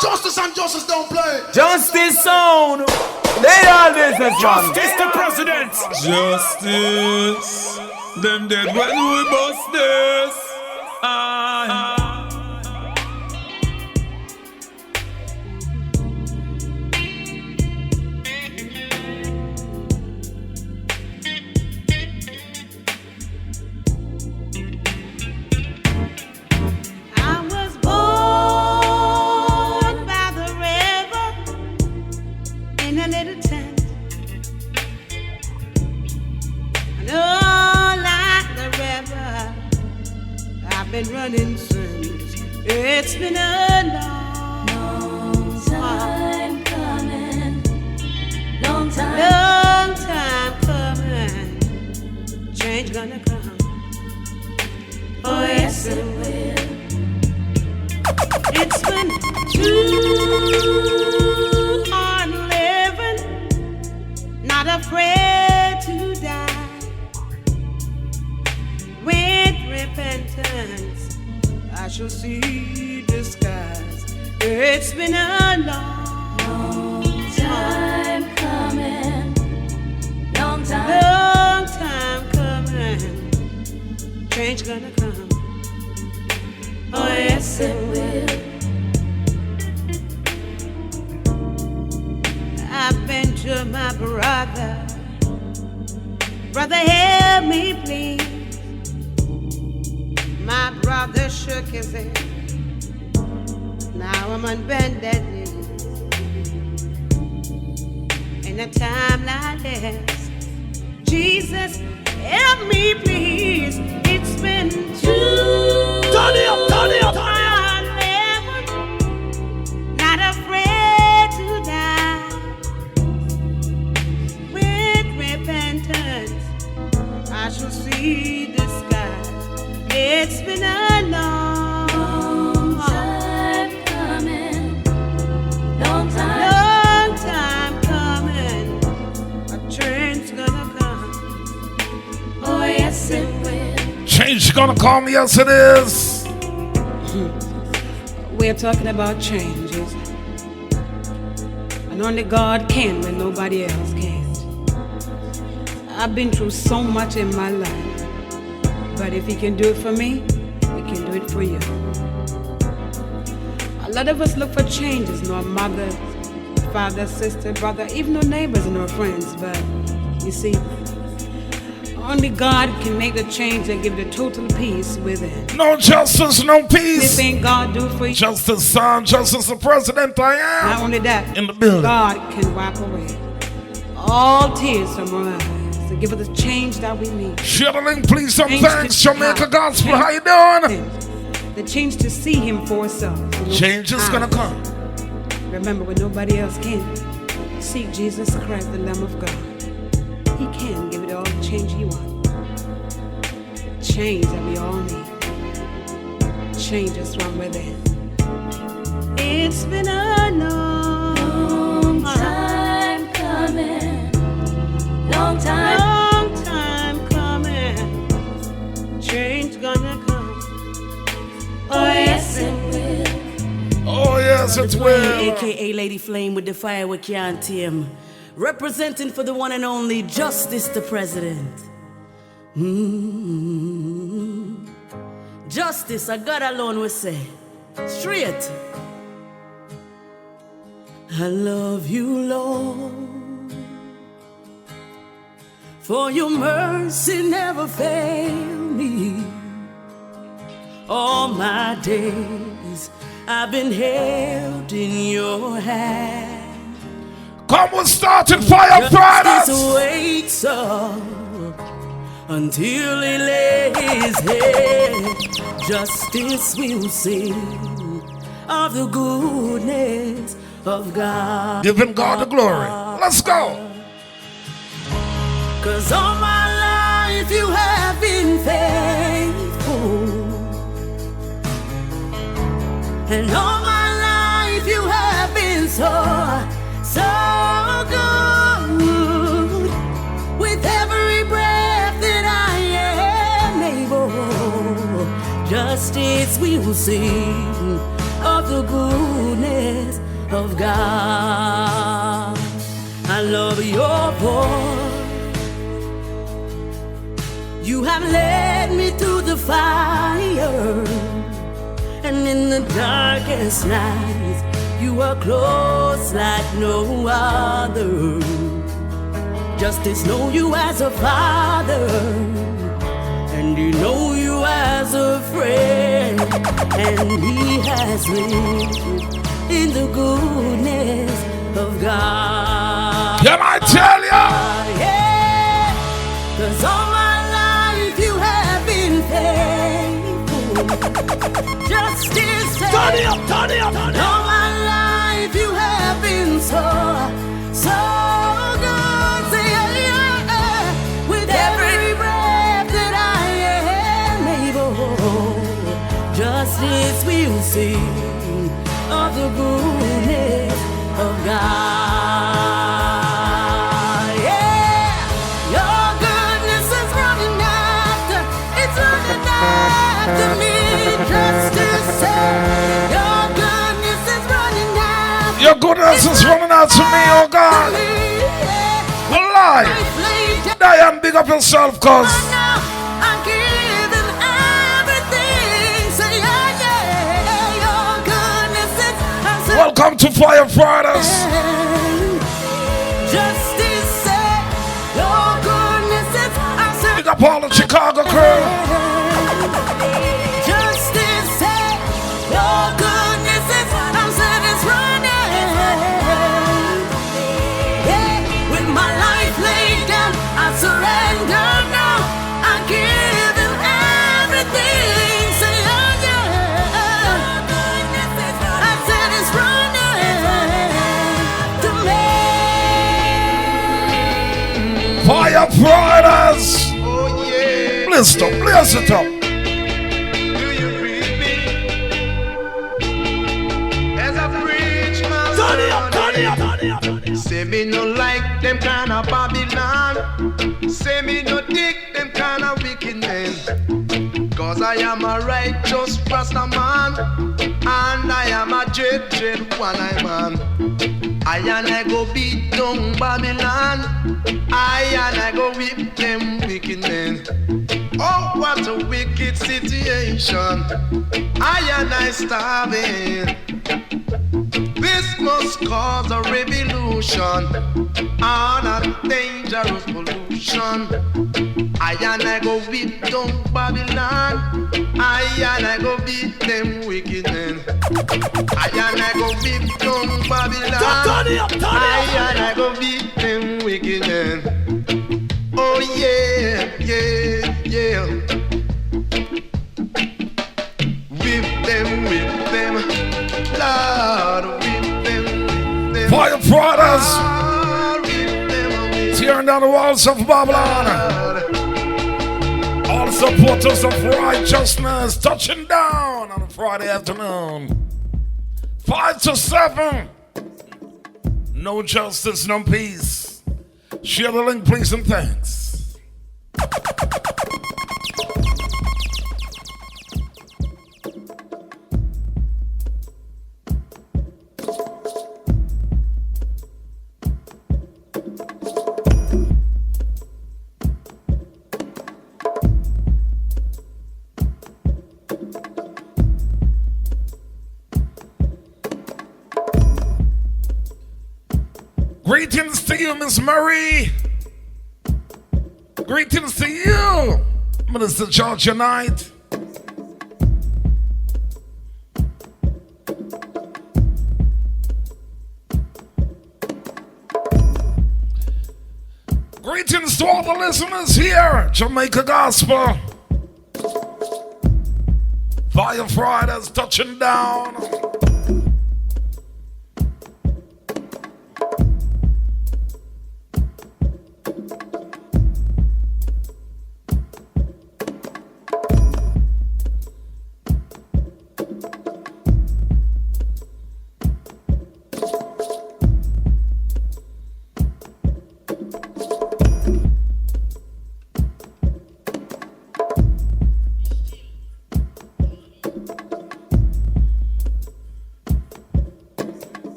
Justice and justice don't play. Justice sound. They all business, man. Justice the president. Justice. Them dead when we bust this. Running since it's been a long time coming, long time coming. Change gonna come. Oh yes it will. It's been too hard living, not afraid to die. With repentance I shall see the skies. It's been a long time coming, long time coming. Change gonna come. Oh yes it will. I've been to my brother, help me please. My brother shook his head. Now I'm on bended knees. In a time like this, Jesus, help me please. It's been too hard living, not afraid to die. With repentance, I shall see the skies. It's been a long time coming, long time coming. A change gonna come. Oh yes it will. Change gonna come, yes it is. We're talking about changes, and only God can when nobody else can. I've been through so much in my life. But if he can do it for me, he can do it for you. A lot of us look for changes in our mother, father, sister, brother, even our neighbors and our friends. But you see, only God can make the change and give the total peace within. No justice, no peace. Anything God do for you. Justice, son, justice, the president, I am. Not only that, in the building. God can wipe away all tears from our eyes. To give us the change that we need. Share the link, please. Some thanks. Jamaica Gospel, how you doing? The change to see him for ourselves. Change is gonna come. Remember, when nobody else can, seek Jesus Christ, the Lamb of God. He can give it all the change you want. Change that we all need. Change us from within. It's been a long time coming. Long time coming. Change gonna come. Oh yes it will. Oh yes it will. AKA Lady Flame with the fire we can't tame. Representing for the one and only Justice the President. Justice, I God alone will say. Straight. I love you, Lord. For your mercy never failed me. All my days I've been held in your hand. Come on, started Fire Fridays. Justice wakes up until he lays head. Justice will sing of the goodness of God. Giving God the glory. Let's go. 'Cause all my life you have been faithful, and all my life you have been so good. With every we will sing of the goodness of God. I love your voice. You have led me through the fire, and in the darkest nights, you are close like no other. Justice know you as a father, and he know you as a friend, and he has lived in the goodness of God. Can I tell ya? Yeah, 'cause all my life you have been faithful. Justice, Turn it up, turn it up. all my life you have been so good. Say, yeah, with every breath that I am able, justice will sing of the goodness of God. Yeah, your goodness is running after, it's running after me. Justice, your goodness is running after. Your goodness is running out to me, oh God. Alive. Diane, big up yourself, cause I'm giving everything. Say, yeah, your goodness is. welcome to Fire Fridays. Justice, your goodness is. Big up all the Chicago crew. Justice, your goodness is. I'm said it's running. Yeah, with my life laid down, I surrender now. I give him everything. Say, oh yeah. I said it's running to me. Fire Fridays. Oh yeah. Bless it up, bless it up. Do you breathe me? As I preach my Turn it up, turn it up, turn it up. say me no like them kind of Babylon. Say me no dig them kind of wicked men. Cause I am a righteous Rasta man, and I am a dread one-eye man. I and I go beat down Babylon. I and I go whip them wicked men. Oh, what a wicked situation. I and I starving. This must cause a revolution on a dangerous pollution. I and I go beat down Babylon. I and I go beat them wicked men. I and I go beat down Babylon. Turn it up, turn it up. I and I go beat them wicked men. Oh yeah, yeah, yeah. Whip them, Lord, whip them. Fire Fridays. Lord, whip them. Tearing down the walls of Babylon. Lord. All supporters of righteousness touching down on a Friday afternoon. 5 to 7. No justice, no peace. Share the link, please, and thanks. Greetings to you, Miss Murray. Greetings to you, Minister Georgia Knight. Greetings to all the listeners here, Jamaica Gospel. Fire Fridays touching down.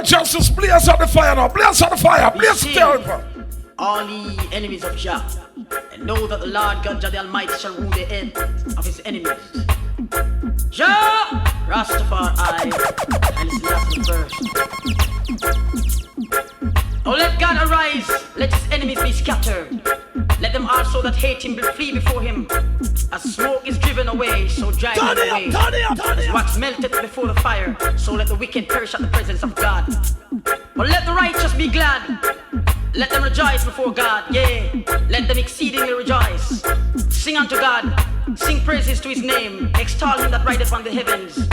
justice, blaze out the fire now. Blaze out the fire. Blaze the fire. All the enemies of Jah, and know that the Lord God Jah the Almighty shall rule the end of his enemies. Jah, Rastafari, and his last verse. Oh, let God arise, let his enemies be scattered. Let them also that hate him flee before him. As smoke is driven away, so drive them away. As wax melted before the fire, so let the wicked perish at the presence of God. But let the righteous be glad. Let them rejoice before God, yea, let them exceedingly rejoice. Sing unto God, sing praises to his name, extol him that rideth on the heavens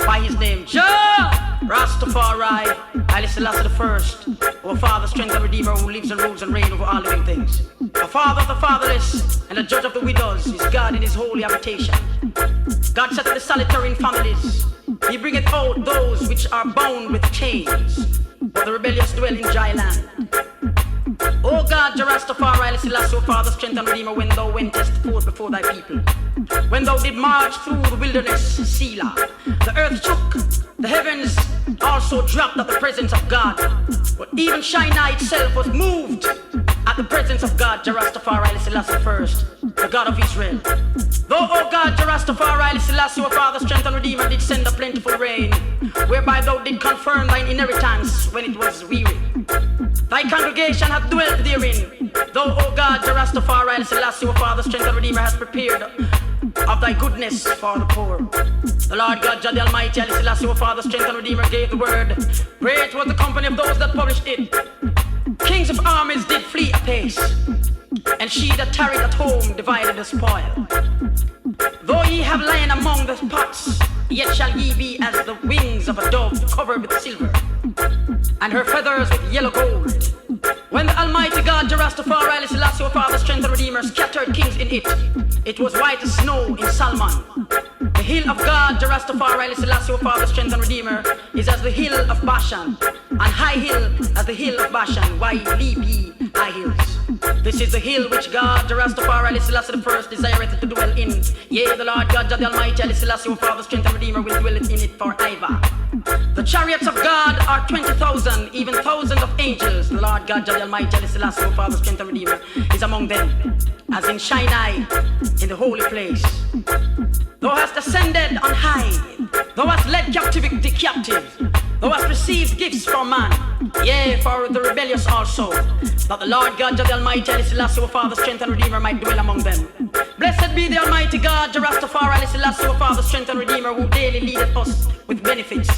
by his name. Jah, Rastafari, Haile Selassie the First, our Father, strength and Redeemer, who lives and rules and reigns over all living things. The Father of the fatherless and the Judge of the widows is God in his holy habitation. God setteth the solitary in families. He bringeth out those which are bound with chains, but the rebellious dwell in dry land. O God, Rastafari, Haile Selassie, O Father, strength and Redeemer, when thou wentest forth before thy people, when thou did march through the wilderness, Selah, the earth shook, the heavens also dropped at the presence of God. But even Sinai itself was moved at the presence of God, Rastafari, Haile Selassie First, the God of Israel. Though, O God, Rastafari, Haile Selassie, O Father, strength and Redeemer, did send a plentiful rain, whereby thou did confirm thine inheritance when it was weary. Thy congregation hath dwelt therein. Thou, O God, Rastafari, Haile Selassie, O Father, strength and Redeemer, hast prepared of thy goodness for the poor. The Lord God, Jah the Almighty, Haile Selassie, O Father, strength and Redeemer, gave the word. Great was the company of those that published it. Kings of armies did flee apace, and she that tarried at home divided the spoil. Though ye have lain among the pots, yet shall ye be as the wings of a dove covered with silver, and her feathers with yellow gold. When the Almighty God, Rastafari, Haile Selassie, O Father, strength and Redeemer, scattered kings in it, it was white as snow in Salmon. The hill of God, Rastafari, Haile Selassie, O Father, strength and Redeemer, is as the hill of Bashan, and high hill as the hill of Bashan. Why leap ye high hills? This is the hill which God, Rastafari, Haile Selassie the First, desireth to dwell in. Yea, the Lord God, Jah the Almighty, Haile Selassie, O Father, strength and Redeemer, will dwell in it forever. The chariots of God are 20,000, even thousands of angels. The Lord God, Jah the Almighty, Haile Selassie, O Father, strength and Redeemer, is among them, as in Sinai, in the holy place. Thou hast ascended on high. Thou hast led captivity captive. Thou hast received gifts from man, yea, for the rebellious also, that the Lord God, Jah the Almighty, Haile Selassie, O Father, strength and Redeemer, might dwell among them. Blessed be the Almighty God, Rastafari, Haile Selassie, O Father, strength and Redeemer, who daily leadeth us with benefits,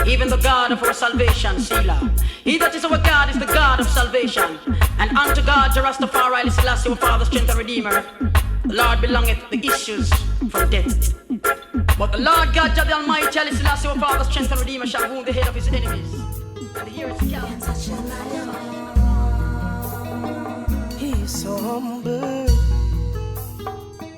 even the God of our salvation, Selah. He that is our God is the God of salvation, and unto God, Rastafari, Haile Selassie, O Father, strength and Redeemer, the Lord belongeth the issues from death. But the Lord God, Jah the Almighty, Haile Selassie, O Father, strength and Redeemer, shall wound the head of his enemies, and hear his scalp. He's so humble.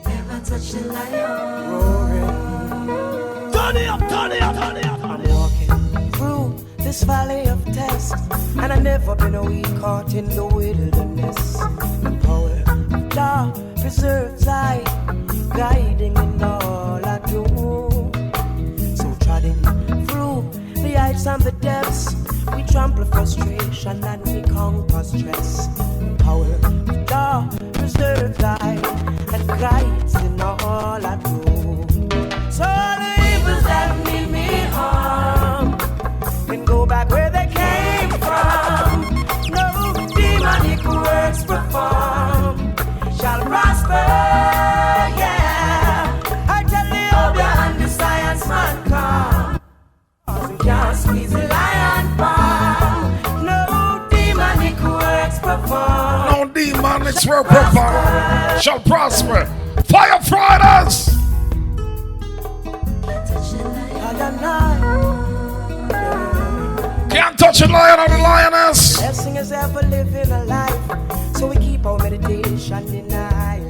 Never touch the lion. Roaring. Turn it up, turn it up, turn it up. I'm walking through this valley of tests, and I've never been a weak caught in the wilderness. The power of God preserves I, guiding in all I do. So trotting through the heights and the depths, we trample frustration and we conquer stress. The power of God preserves I, and guides in all I do. So all the evils that mean me harm can go back where they came from. No demonic works performed shall prosper, yeah. I tell the Obia and the science man come, 'cause we can't squeeze the lion palm. No demonic works performed. No demonics work performed shall prosper. Fire Fridays! Can't touch a lion or the lioness. Blessing is ever living a life, so we keep our meditation in high.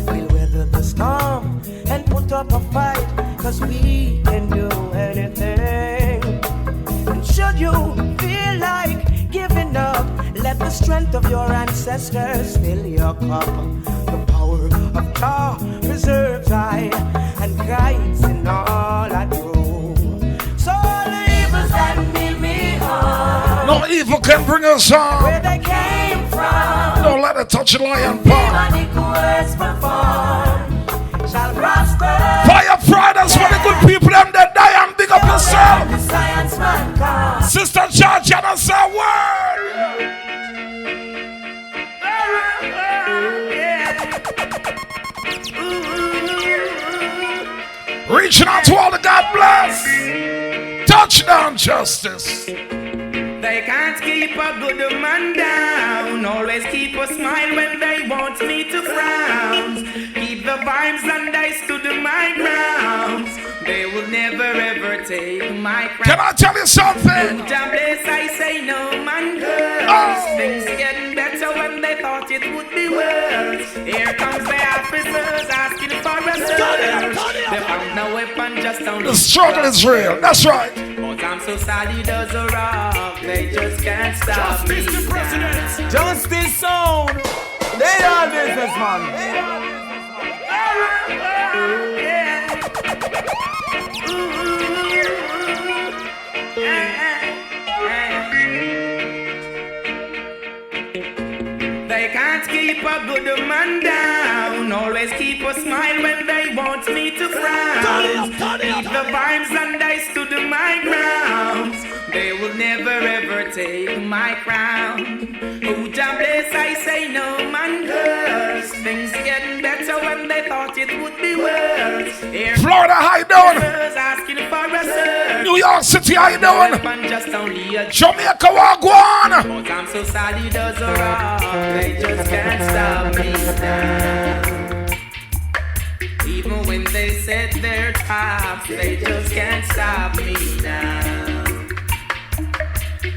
We'll weather the storm and put up a fight, 'cause we can do anything. And should you feel like giving up, let the strength of your ancestors fill your cup. The power of God preserves I, and guides in all I do. So all the evils that mean me harm No evil can bring us harm. Where they came from. Don't let it touch a lion palm. Words performed shall prosper. Fire Fridays for the good people them that die and big up yourself. The science man come. Sister Georgiana say word. Reaching out to all the God bless. Touchdown justice. They can't keep a good man down. Always keep a smile when they want me to frown. Keep the vibes and I stood my ground. They will never ever take my crown. Can I tell you something? Jobless, I say no man curse. Things getting better when they thought it would be worse. Here comes the officers asking for a search. They found no weapon, just only the struggle is real. That's right. But I'm so solid as a rock. They just can't stop me. Justice, the president. Justice sound. They are businessman. They can't keep a good man down. Always keep a smile when they want me to frown. Keep the vibes and I stood my ground. They will never ever take my crown. Oh, jobless, I say no man curse. Things getting better when they thought it would be worse. Here Florida, how you doing? asking for a search. New York City, how you doing? Just only a Jamaica, Wagwan. but I'm so solid as a rock. They just can't stop me now. Even when they set their traps, they just can't stop me now.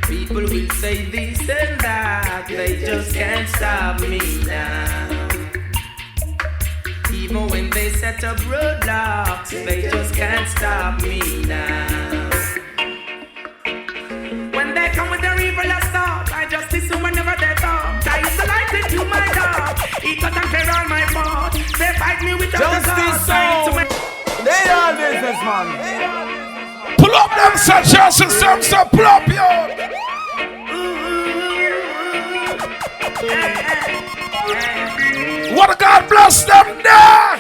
People will say this and that, they just can't stop me now. Even when they set up roadblocks, they just can't stop me now. When they come with their evil assault, I just listen whenever they talk. I used to light it to my dog. He cut and clear all my fault. They fight me with Justice sound. They are businessman. Pull up them social systems, so pull up yo. What God bless them there.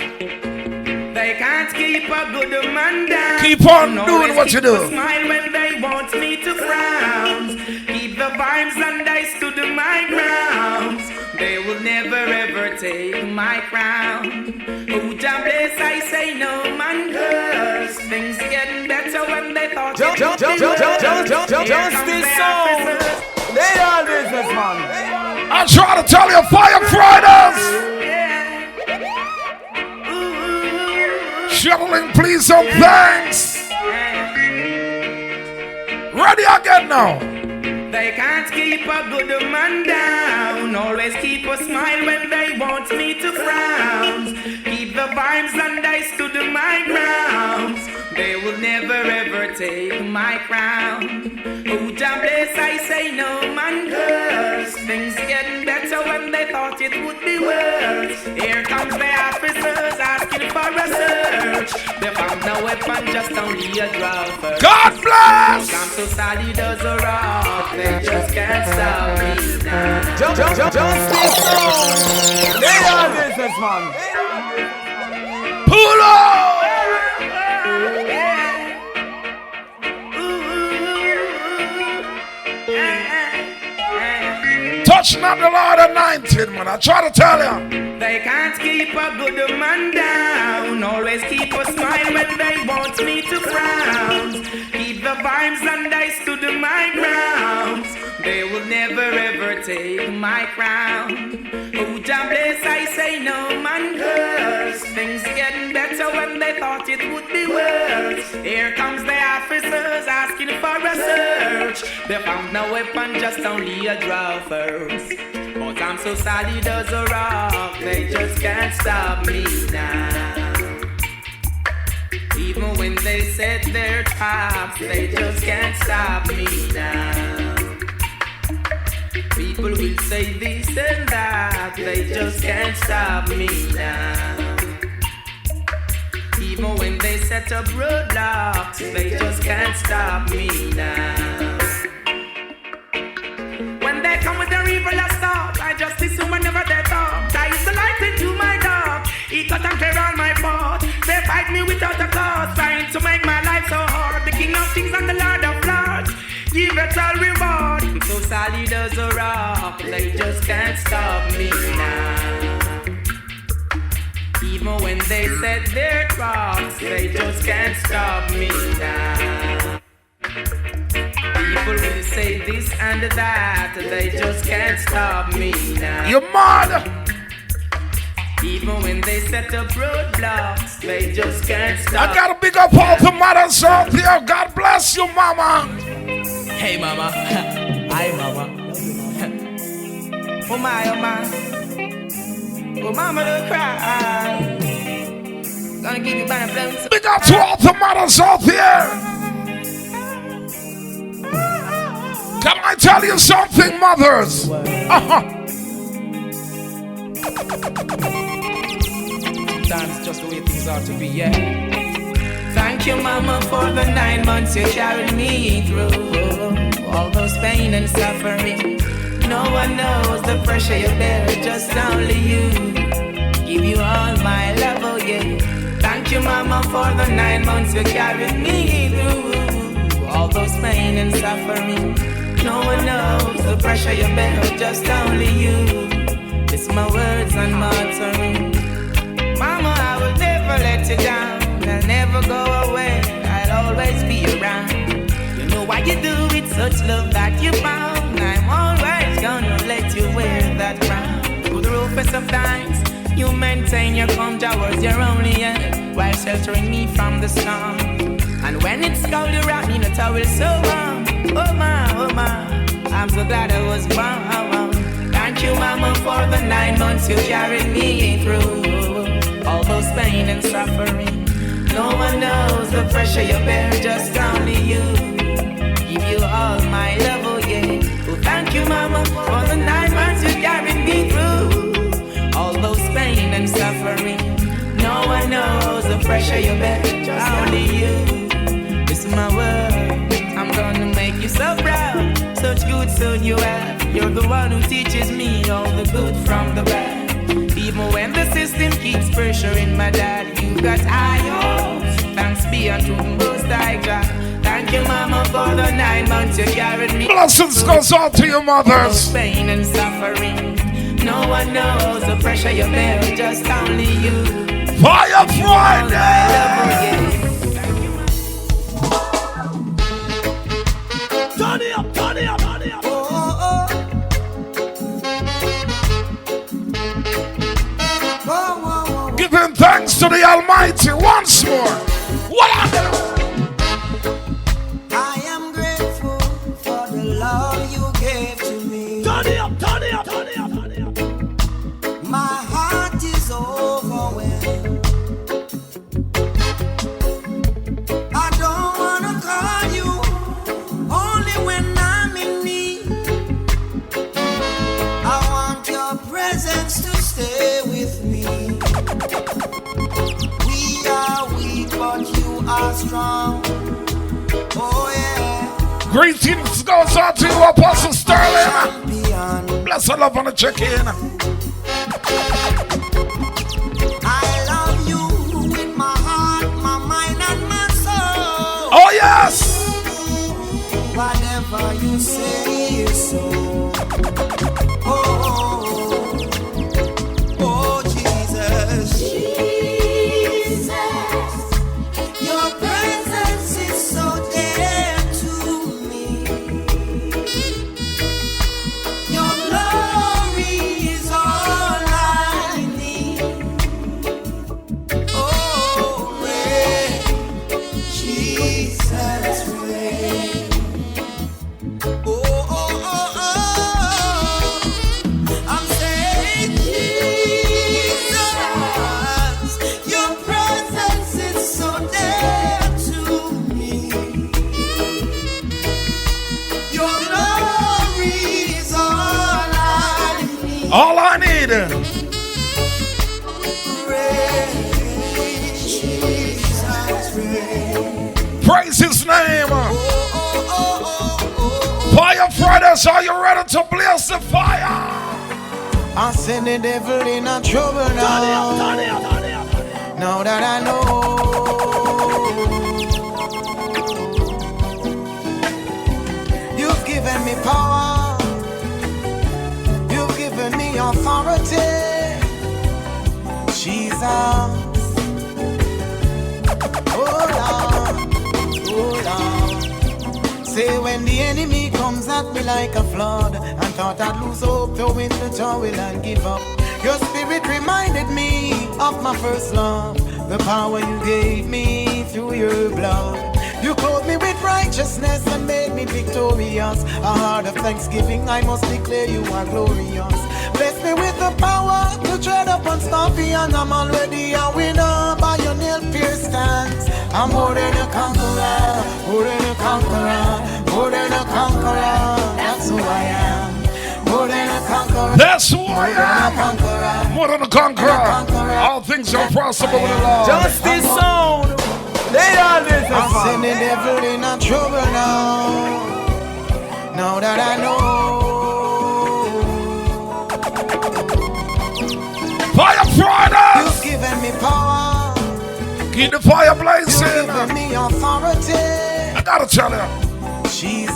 They can't keep a good man down. Keep on doing what you do. Smile when they want me to frown. Keep the vibes and I stood my ground. They will never ever take my crown. Oh, jobless, I say no man curse. Things getting better when they thought it would be worse. Justice sound. They are businessman. I'm trying to tell you, Fire Fridays. Shuttling, please, some thanks. Ready again now. They can't keep a good man down. Always keep a smile when they want me to frown. Keep the vibes and I stood my ground. They will never ever take my crown. Oh, jobless, I say no man curse. Things getting better when they thought it would be worse. Here comes the officers asking for a search. They found no weapon, just only a dropper. God bless. I'm so solid as a rock. They just can't stop me now. Justice sound. They are businessman. Pull up. Touch not the Lord anointed, man. I try to tell you. They can't keep a good man down. Always keep a smile when they want me to frown. Keep the vibes and I stood my ground. They will never ever take my crown. Oh, jobless, I say no man curse. Things getting better when they thought it would be worse. Here comes the officers asking for a search. They found no weapon, just only a drawers. But I'm so solid as a rock, they just can't stop me now. Even when they set their traps, they just can't stop me now. People will say this and that, they just can't stop me now. Even when they set up roadblocks, they just can't stop me now. me without a cause, trying to make my life so hard. The King of Kings and the Lord of Lords, give it all reward. I'm so solid as a rock, they just can't stop me now. Even when they set their traps, they just can't stop me now. People will say this and that, they just can't stop me now. You're mad. Even when they set up roadblocks, they just can't stop. I gotta big up all the mothers out there. God bless you, mama. Hey, mama. Hi, mama. Oh, my, oh, my. Oh, mama, don't cry. Gonna give you banana plums. Big up to all the mothers out there. Can I tell you something, mothers? Sometimes just the way things are to be, yeah. Thank you, mama, for the 9 months you carried me through. All those pain and suffering. No one knows the pressure you bear, just only you. Give you all my love, oh yeah. Thank you, mama, for the 9 months you carried me through. All those pain and suffering. No one knows the pressure you bear, just only you. It's my words and my offering. Mama, I will never let you down. I'll never go away. I'll always be around. You know why you do it, such love that you found. I'm always gonna let you wear that crown. Through the roughest of times, you maintain your calm towards your only end, while sheltering me from the storm. And when it's cold, you wrap me in a towel so warm. Oh my, I'm so glad I was born. Thank you, mama, for the 9 months you carried me through. All those pain and suffering. No one knows the pressure you bear, just only you. Give you all my love, oh yeah. Oh, thank you, mama, for the 9 months you carried me through. All those pain and suffering. No one knows the pressure you bear, just only you. This is my word, I'm gonna make you so proud. Such good son you have. You're the one who teaches me all the good from the bad. Even when the system keeps pressuring my dad, you got high hopes. Thanks be unto the most high God. Thank you, mama, for the 9 months you carried me. Blessings goes out to your mothers. Pain and suffering. No one knows the pressure you bear, just only you. Fire Friday. Turn it up, turn it up, turn it up. Giving thanks to the Almighty once more. What I am grateful for the love you gave to me. Turn it up, turn it up, turn it up, turn it up. My heart is overwhelmed. I don't wanna call you only when I'm in need. I want your presence to stay with me. We are weak, but you are strong. Oh yeah. greetings goes out to you, Apostle Sterling. Bless her love on the check-in. I love you with my heart, my mind, and my soul. Oh yes. Whatever you say is so. Oh, oh, Jesus. Jesus, your presence is so dear to me. Your glory is all I need. Oh, rain, Jesus, rain. I'm saying, Jesus, your presence is so dear to me. Your glory is all I need. All I need. Rain, Jesus, rain. Praise his name. Fire Fridays, are you ready to blaze the fire? I send the devil in a trouble now. Now that I know you've given me power, you've given me authority, Jesus. Oh Lord. Say when the enemy comes at me like a flood, and thought I'd lose hope, throw in the towel and give up, your spirit reminded me of my first love, the power you gave me through your blood. You clothed me with righteousness and made me victorious. A heart of thanksgiving, I must declare you are glorious. Bless me with the power to tread upon scorpions. I'm already a winner by your nail-pierced hands. I'm more than a conqueror, more than a conqueror, more than a conqueror. That's who I am. More than a conqueror. That's who I am. More than a conqueror. All things are possible with the Lord. Justice sound. They are this. I'm sending the devil in a trouble now. Now that I know. Fire Friday. You've given me power. Keep the fire blazing. You've given me authority. I gotta tell you. Jesus.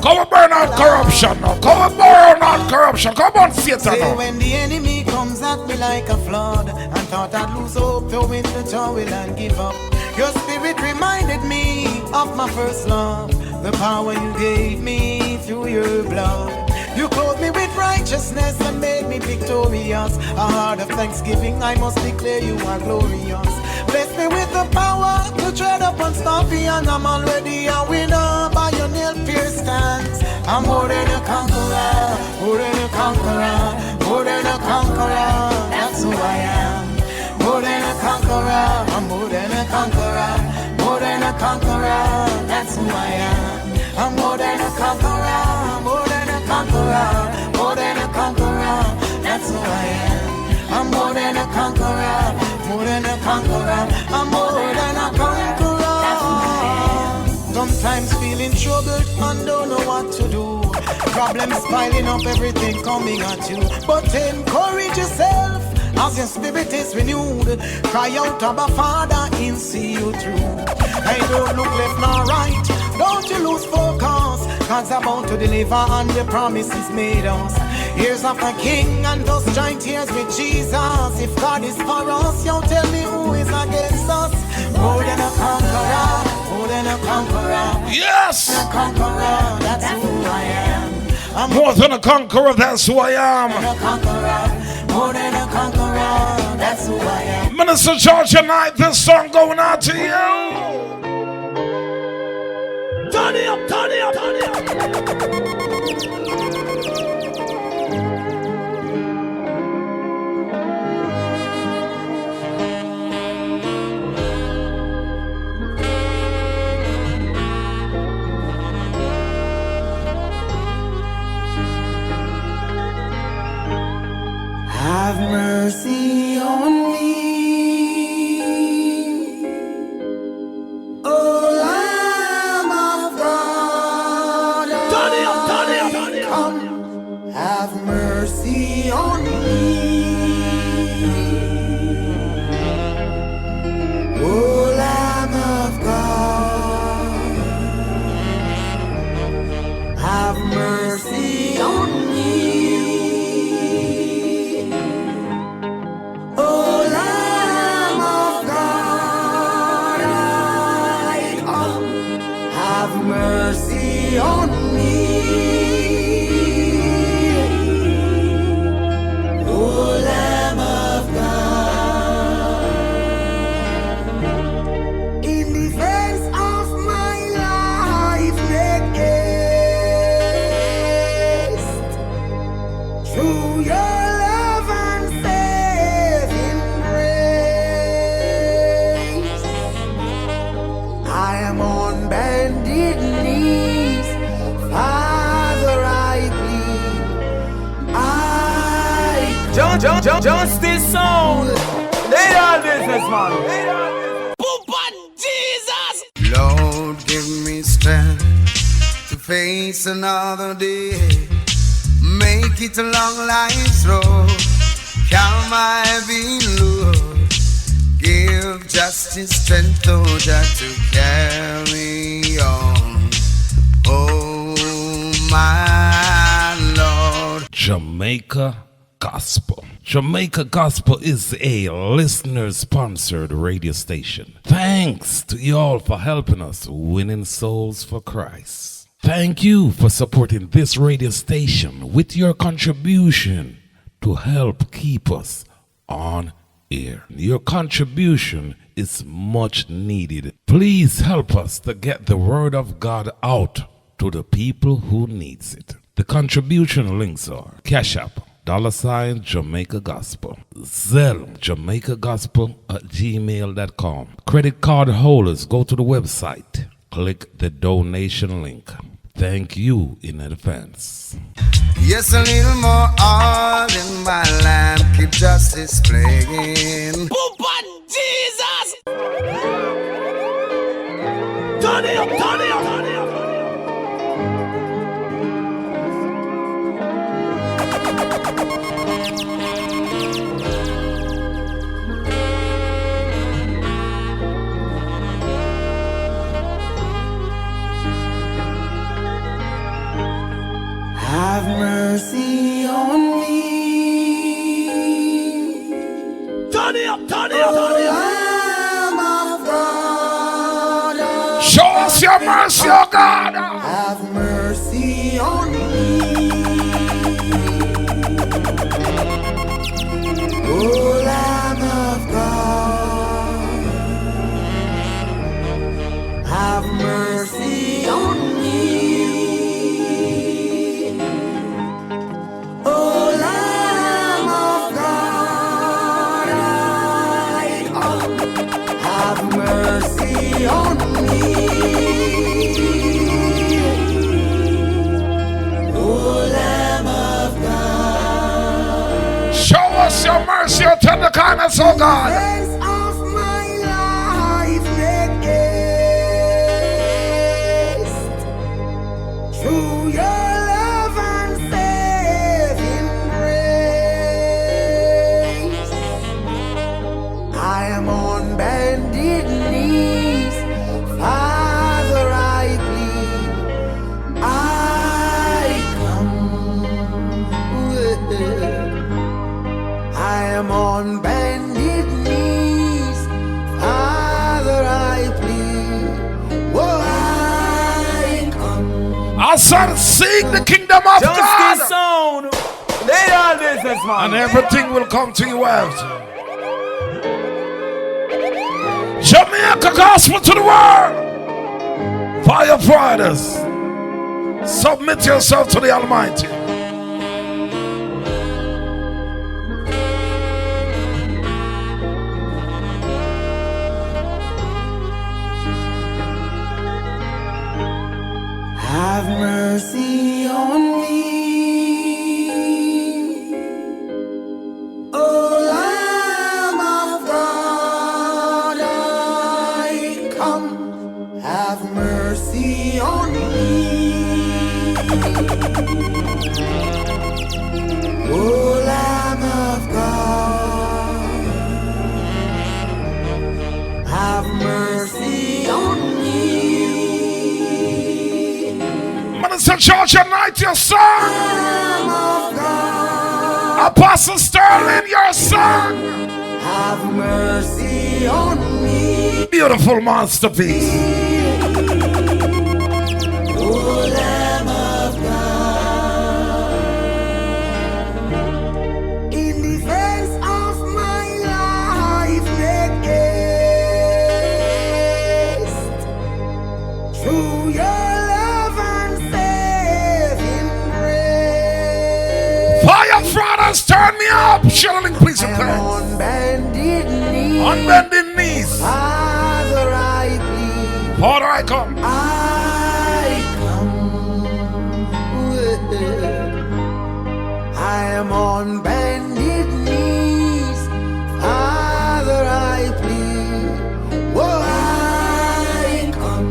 Come and burn out corruption now. Come and burn out corruption. Come on, Satan now. When the enemy comes at me like a flood, and thought I'd lose hope, throw in the towel and give up, your spirit reminded me of my first love, the power you gave me through your blood. You clothed me with righteousness and made me victorious. A heart of thanksgiving, I must declare you are glorious. Bless me with the power to tread upon scorpions. I'm already a winner by your nail-pierced hands. I'm more than a conqueror, more than a conqueror, more than a conqueror. That's who I am. More than a conqueror, I'm more than a conqueror, more than a conqueror. That's who I am. I'm more than a conqueror, more than a conqueror, more than a conqueror. That's who I am. I'm more than a conqueror, more than a conqueror. I'm more than a conqueror. Sometimes feeling troubled and don't know what to do. Problems piling up, everything coming at you. But encourage yourself as your spirit is renewed. Cry out, Abba Father, he'll see you through. Hey, don't look left nor right, don't you lose focus. God's about to deliver and the promises made us. Ears of a king and those giant tears with Jesus. If God is for us, you tell me who is against us. More than a conqueror, more than a conqueror. Yes! A conqueror, that's who I am. I'm more than a conqueror, that's who I am. A conqueror, more than a conqueror, that's who I am. Minister George and I, this song going out to you. Turn it up, turn it up, turn it up. Have mercy on me, oh Lamb of God. Turn it up, turn it up, turn it up. Come, have mercy on me, oh Lamb of God. Have mercy on me. On me, oh Lamb of God. In defense of my life, make haste through your love and saving grace. I am on bended knee, Father, I plead. Justice sound. They are businessman. Jesus. Lord, give me strength to face another day. Make it a long life's road. Come, I be Lord, give justice strength, oh Jah, to carry on. Oh my Lord. Jamaica Gospel. Jamaica Gospel is a listener-sponsored radio station. Thanks to you all for helping us winning souls for Christ. Thank you for supporting this radio station with your contribution to help keep us on air. Your contribution is much needed. Please help us to get the word of God out to the people who needs it. The contribution links are CashApp Jamaica Gospel, Zelle Jamaicagospel at gmail.com. Credit card holders, go to the website, click the donation link. Thank you in advance. Yes, a little more oil in my lamp, keep justice playing. But Jesus! Turn it up, turn it up, turn it up. Have mercy on me. Turn it up, turn it up, turn it up. Lamb of God, Show us your mercy, oh God. have mercy on me. Oh, Lamb of God, have mercy on me. Oh, Lamb of God, I come. Have mercy on me. Oh, Lamb of God. Show us your mercy, your tender kindness, oh God. Days of my life make haste through your love and saving grace. I am on bended knees, Father, I plead, I come. I am on bended knees, Father, I plead, oh, I come. Our son, seek the kingdom of Just God, this sound. They are business, man. and everything will come to you after. Jamaica Gospel to the world. Fire Fridays. Submit yourself to the Almighty. Have mercy on me. Oh, Lamb of God, I come. Have mercy on me. Oh, Lamb of God, have mercy on me. Minister George, unite your son. Lamb of God, Apostle Sterling, your son. have mercy on me. Beautiful masterpiece. Oh, Lamb of God, in defense of my life, make haste through your love and saving grace. Fire Fridays, turn me up. Shilling, please, I and am thanks. on bended knees, On bending knees. Father, I plead, Father, I come. I come. I am on bended knees, Father, I plead, oh, I come.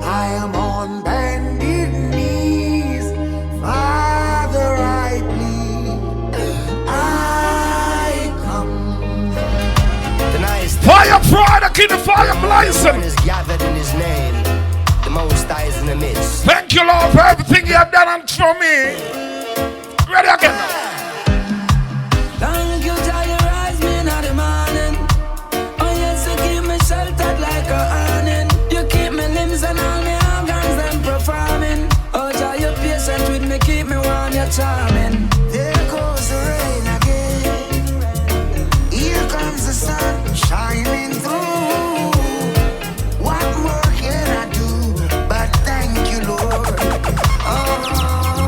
I am on bended knees, Father, I to keep the fire blazing. Is gathered in his name. The Most High is in the midst. Thank you, Lord, for everything you have done and for me. Ready again now. Thank you, Jah, you rise me in the morning. Oh yes, you keep me sheltered like a awning. You keep me limbs and all my organs them performing. Oh Jah, you patient with me, keep me warm, you're charming. There goes the rain again. Here comes the sun shining through. What more can I do? But thank you, Lord. Oh,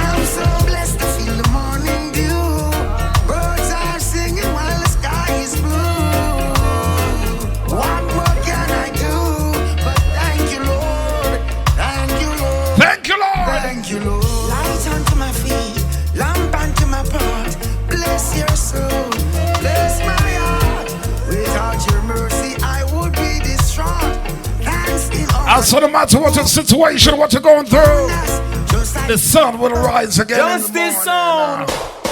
I'm so blessed to feel the morning dew. Birds are singing while the sky is blue. What more can I do? But thank you, Lord. Thank you, Lord. Thank you, Lord. Thank you, Lord. Light unto my feet, lamp unto my path. Bless your soul, bless my heart. Without your mercy, I would be distraught. Thanks in all. Also, no matter what the situation, what you're going through, the sun will rise again. Just this song.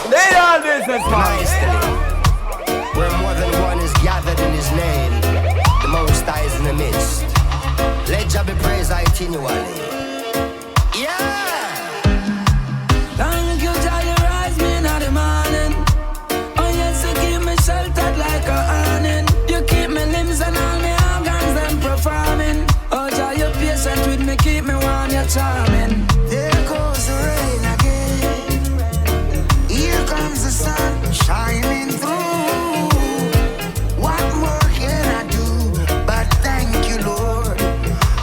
They all this is fine. Where more than one is gathered in his name. The Most High is in the midst. Let Jah be praised continually. Yeah. Thank you, Jah, you rise me in the morning. Oh yes, you keep me sheltered like a awning. You keep me limbs and all my organs them performing. Oh Jah, you patient with me, keep me warm, you're charming. There goes the rain again. Here comes the sun shining through. What more can I do? But thank you, Lord.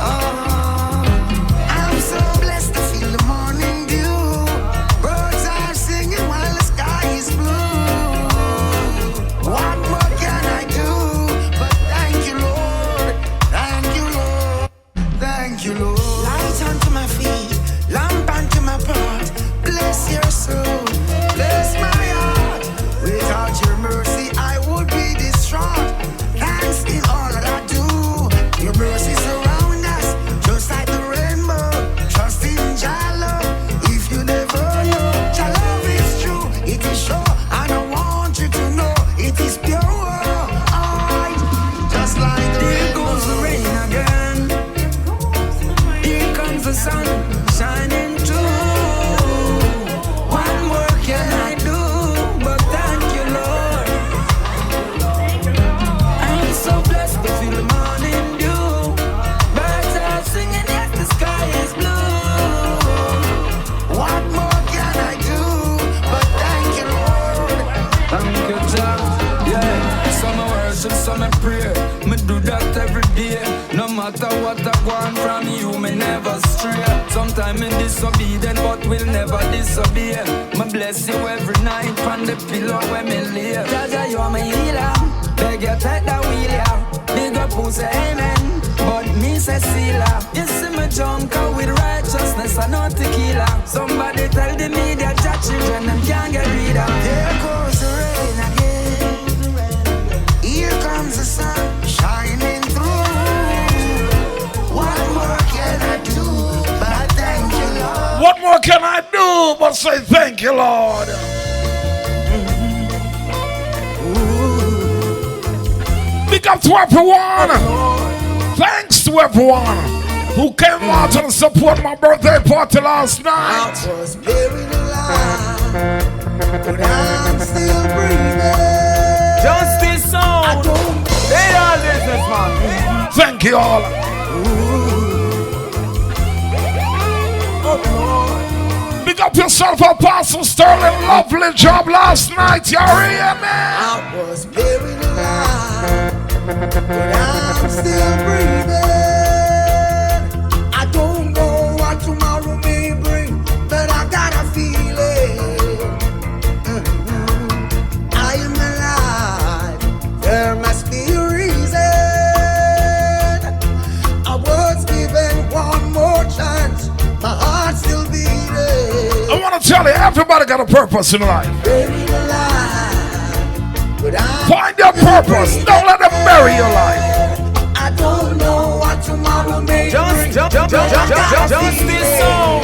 Oh, I'm so blessed to feel the morning dew. Birds are singing while the sky is blue. What more can I do? But thank you, Lord. Thank you, Lord. Thank you, Lord. Light unto my feet, lamp unto my path. Bless your soul, bless my heart. Without your mercy, I would be distraught. Thanks in all that I do. Your mercy surround us, just like the rainbow. Trust in Jah love. If you never know, Jah love is true. It is sure, and I want you to know it is pure. Alright, just like the Here goes the rain again. Here comes the sun shining through. What more can I do? But thank you, Lord. I'm so blessed to feel the morning dew. Birds are singing, yes, the sky is blue. What more can I do? But thank you, Lord. Thank you, Jah. Yeah, some I worship, some I pray. Me do that every day. No matter what I want from you, me never stray. Sometimes me disobedient, but will never disobey. Me bless you every night from the pillow where me lay. Jah, you are my healer. Beg you take the wheel, yeah. Big up who say amen, but me say sealer. You see me drunk out with righteousness and not tequila. Somebody tell the media Jah children them can't get rid of. There goes the rain again. Here comes the sun shining through. What more can I do? But thank you, Lord. What more can I do but say thank you, Lord? Big up to everyone. Thanks to everyone who came out and support my birthday party last night. I was buried alive, but I'm still breathing. Just this song. They all this is man. Thank you all. Big up yourself, Apostle Sterling. Lovely job last night. You're here, man. I was buried alive, but I'm still breathing. I don't know what tomorrow may bring, but I got a feeling. I am alive. There must be a reason. I was given one more chance. My heart still beating. I want to tell you, everybody got a purpose in life. Buried alive, but I'm Find your purpose. Don't let them bury your life. I don't know what tomorrow may bring. Just this song.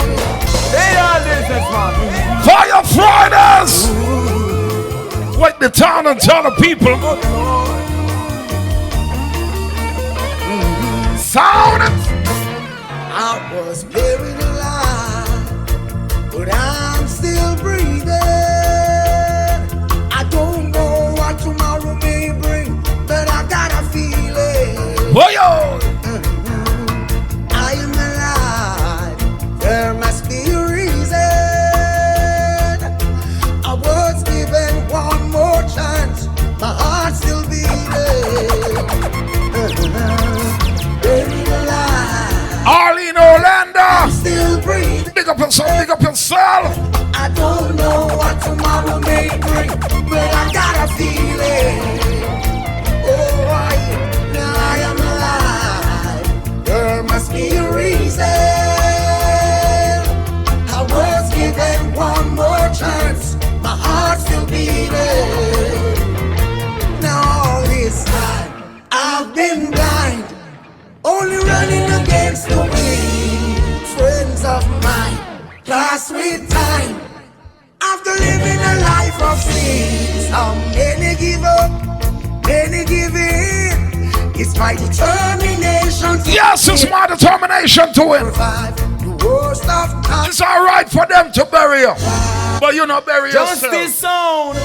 They all this is man. Fire Fridays. Wake the town and tell the people. Sound it. I was buried alive, but I'm still breathing. I don't know what tomorrow may bring, but I got a feeling. Oh, yo. I am alive. There must be a reason. I was given one more chance. My heart still beating. Buried alive. Arlene Orlando. I'm still breathing. Big up yourself, big up yourself. I don't know what tomorrow may bring, but I got a feeling. Oh, now I am alive. There must be a reason. I was given one more chance. My heart still beating. Now all this time I've been blind, only running against the wind. Friends of mine pass with time. After living a life of sin, how many give up, many give in. It's my determination to Yes, it's my determination to win. survive the worst of times. It's alright for them to bury you, but you not bury yourself. Justice sound.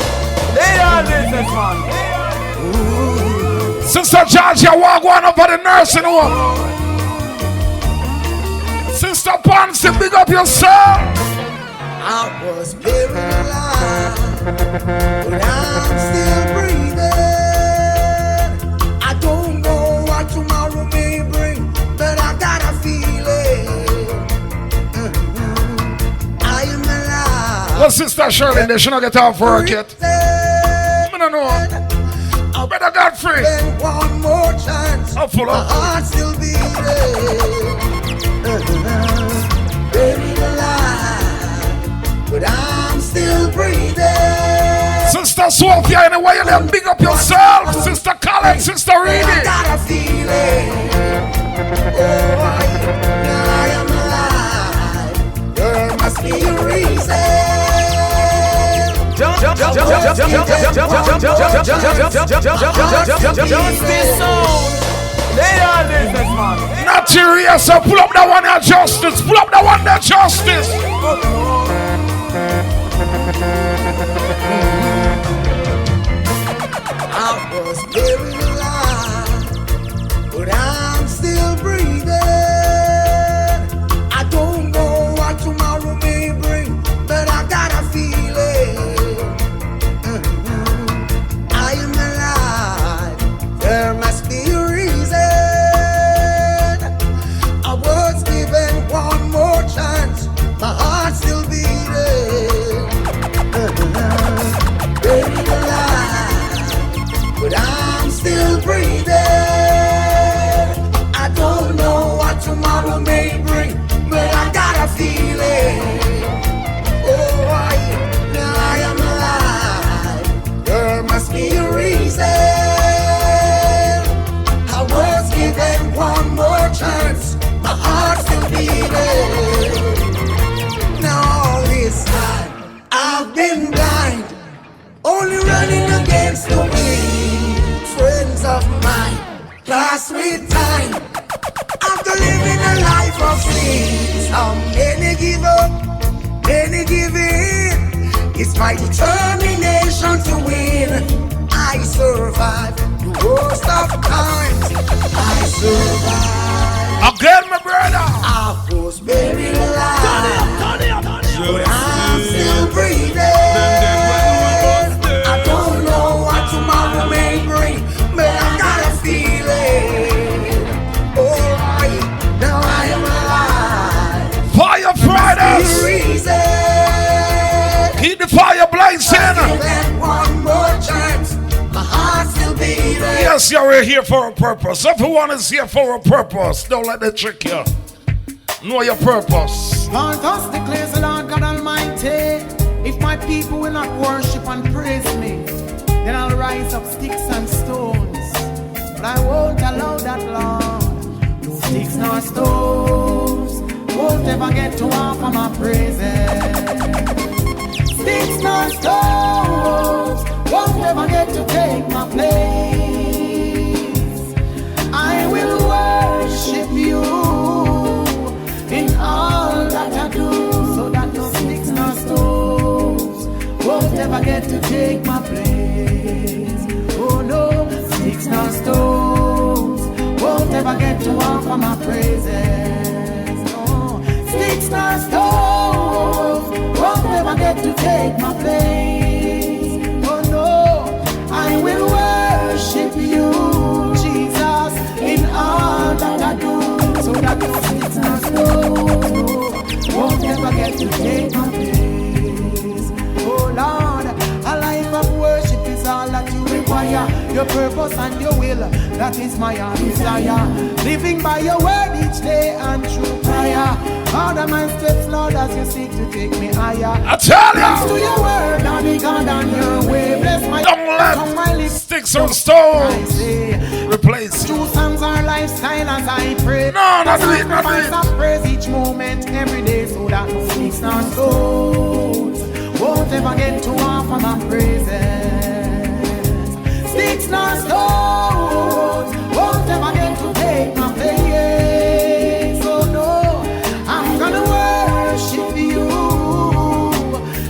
They are business, man. Sister Georgia, walk one up at the nursing home. Sister Pansy, big up yourself. I was buried alive, but I'm still breathing. I don't know what tomorrow may bring, but I got a feeling. I am alive. Well, Sister Shirley, they should not get off work yet. I don't know. Brother Godfrey. One more chance. I'm full My of. heart still beating. Buried alive, but I'm still breathing. Sister Sophia, anyway, you them big up yourself. Sister Colin, Sister I Reedy. got a feeling. Oh, now I am alive. There must be a reason. Justice sound. They are business, man. Not serious, so pull up that one there, justice. Pull up that one there, justice. I was buried alive, but I'm still breathing. I don't know what tomorrow may bring, but I got a feeling. I am alive. There must be a reason. I was given one more chance. My heart still beating. Buried alive, but I'm still breathing. I don't know what tomorrow may bring, but I got a feeling. Oh, now I am alive. There must be a reason. I was given one more chance. My heart still beating. Now all this time I've been blind, only running against the wind. Friends of mine pass with time. After living a life of sin, how many give up, many give in. It's my determination to win. I survive the worst of times. I survive. Again, my brother. I was buried alive, but I'm still breathing. I don't know what tomorrow may bring, but I got a feeling. Alright, now I am alive. Fire Fridays. The reason. Keep the fire blazing. Given one more chance. My heart still beating. Yes, you're here for a purpose. Everyone is here for a purpose. Don't let them trick you. Know your purpose. Lord, thus declares the Lord God Almighty. If my people will not worship and praise me, then I'll rise up sticks and stones. But I won't allow that, Lord. No sticks nor stones won't ever get to offer my praises. Sticks nor stones won't ever get to take my place. I will worship offer my praises. No, sticks nor stones won't ever get to take my place. Oh no, I will worship you, Jesus, in all that I do. So that no sticks nor stones won't ever get to take my place. Oh Lord, a life of worship is all that you require. Your purpose and your will, that is my heart desire. Living by your word each day and through prayer. Order my steps, Lord, as you seek to take me higher. I tell you, to your word, and be God on your way. Bless my don't let my lips, sticks or stones replace you. True songs are lifestyle as I pray. No, not it, not it. I praise each moment, every day, so that no sticks nor stones won't ever get to offer my praises. Sticks nor stones won't ever get to take my place. Oh no, I'm gonna worship you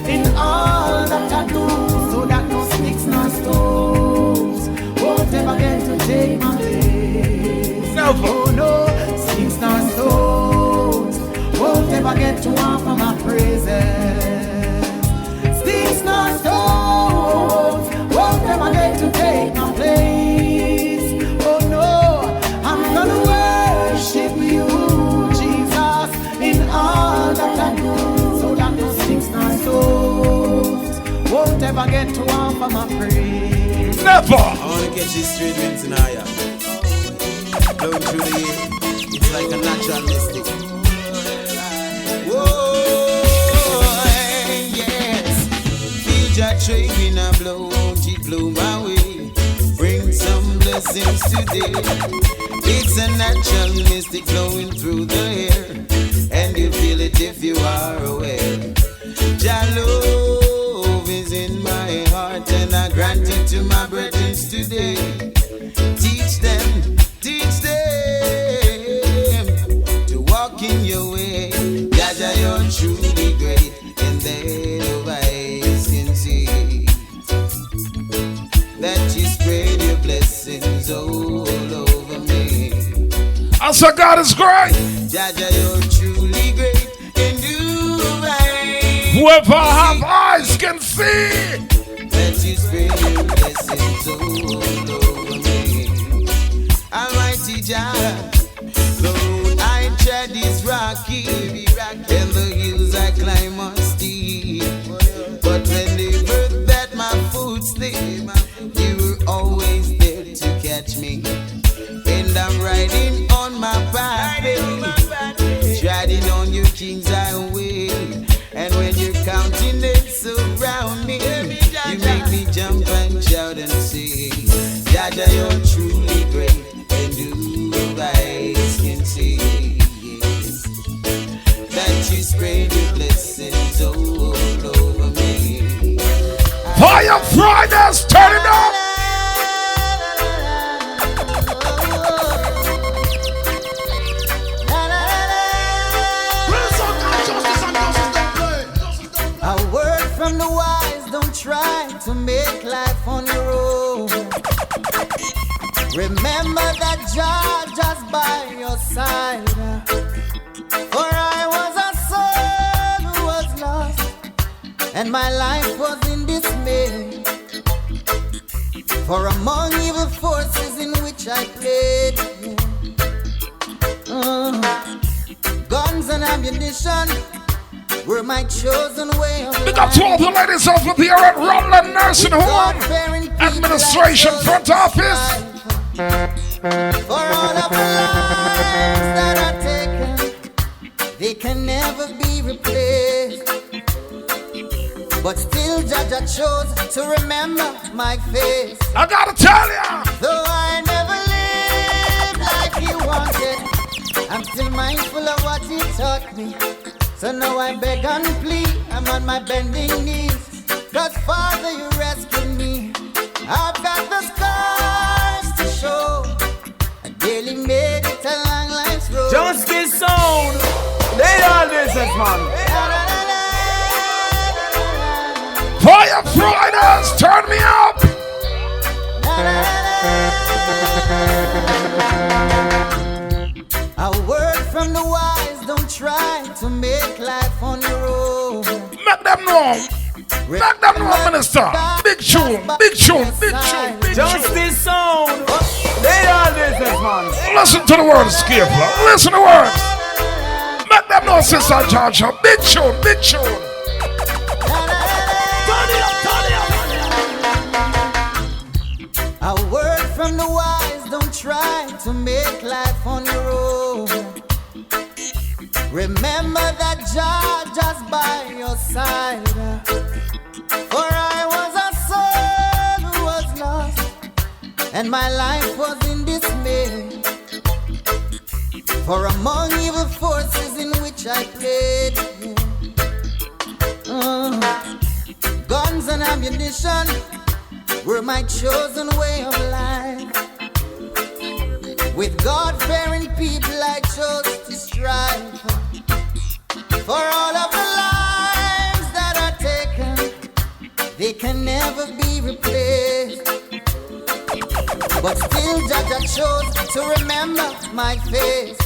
in all that I do, so that no sticks nor stones won't ever get to take my place. Never. Oh no, sticks nor stones won't ever get to offer my praises. Sticks nor stones won't ever get to take my place. Oh no, I'm gonna worship you, Jesus, in all that I do, so that no sticks nor stones won't ever get to offer my praise. Never. I wanna catch these straight winds in higher, blowing through the air. It's like a natural mystic. Whoa. Jah train a blow, it blow my way. Bring some blessings today. It's a natural mystic flowing through the air, and you feel it if you are aware. Jah love is in my heart, and I grant it to my brethren today. Teach them to walk in your way. Jah, Jah, you're truly great, and they that you spread your blessings all over me. I said God is great. Jah, Jah, you're truly great, and you right. Whoever have eyes can see. That you spread your blessings all over me. Almighty Jah, the road I tread is rocky, and the hills I climb are steep. But whenever that my foot slip, you were always there to catch me. And I'm riding on my pathway, treading on your king's highway. And when your countenance around me, you make me jump and shout and say, Jah, Jah, you're truly great, and who eyes can see. Yes, that you spread your blessings all over me. Fire Fridays, turn it up. A word from the wise, don't try to make life on your own. Remember that Jah just by your side. For I was a soul who was lost, and my life was in dismay. For among evil forces in which I played, guns and ammunition were my chosen way of life. We got 12 the ladies over here at Rutland Nursing Home Administration Front Office. For all of the lives that are taken, they can never be replaced. But still Jah Jah chose to remember my face. I gotta tell ya, though I never lived like He wanted, I'm still mindful of what He taught me. So now I beg and plead, I'm on my bending knees. 'Cause Father, you rescued me. I've got the scars to show. I barely made it a long life's road. Justice sound. They all this is man. Fire Fridays, turn me up. try to make life on your own. Make them know. Make them know, minister. Big tune, big tune, big tune, big tune. Justice sound. They all business, man. Listen to the words, Skipper. Listen to the words. Make them know, Sister Georgia. Big tune, big tune. A word from the wise, don't try to make life on your own. Remember that Jah just by your side. For I was a soul who was lost, and my life was in dismay. For among evil forces in which I played, guns and ammunition were my chosen way of life. With God-fearing people I chose to strive. For all of the lives that are taken, they can never be replaced. But still Jah chose to remember my face.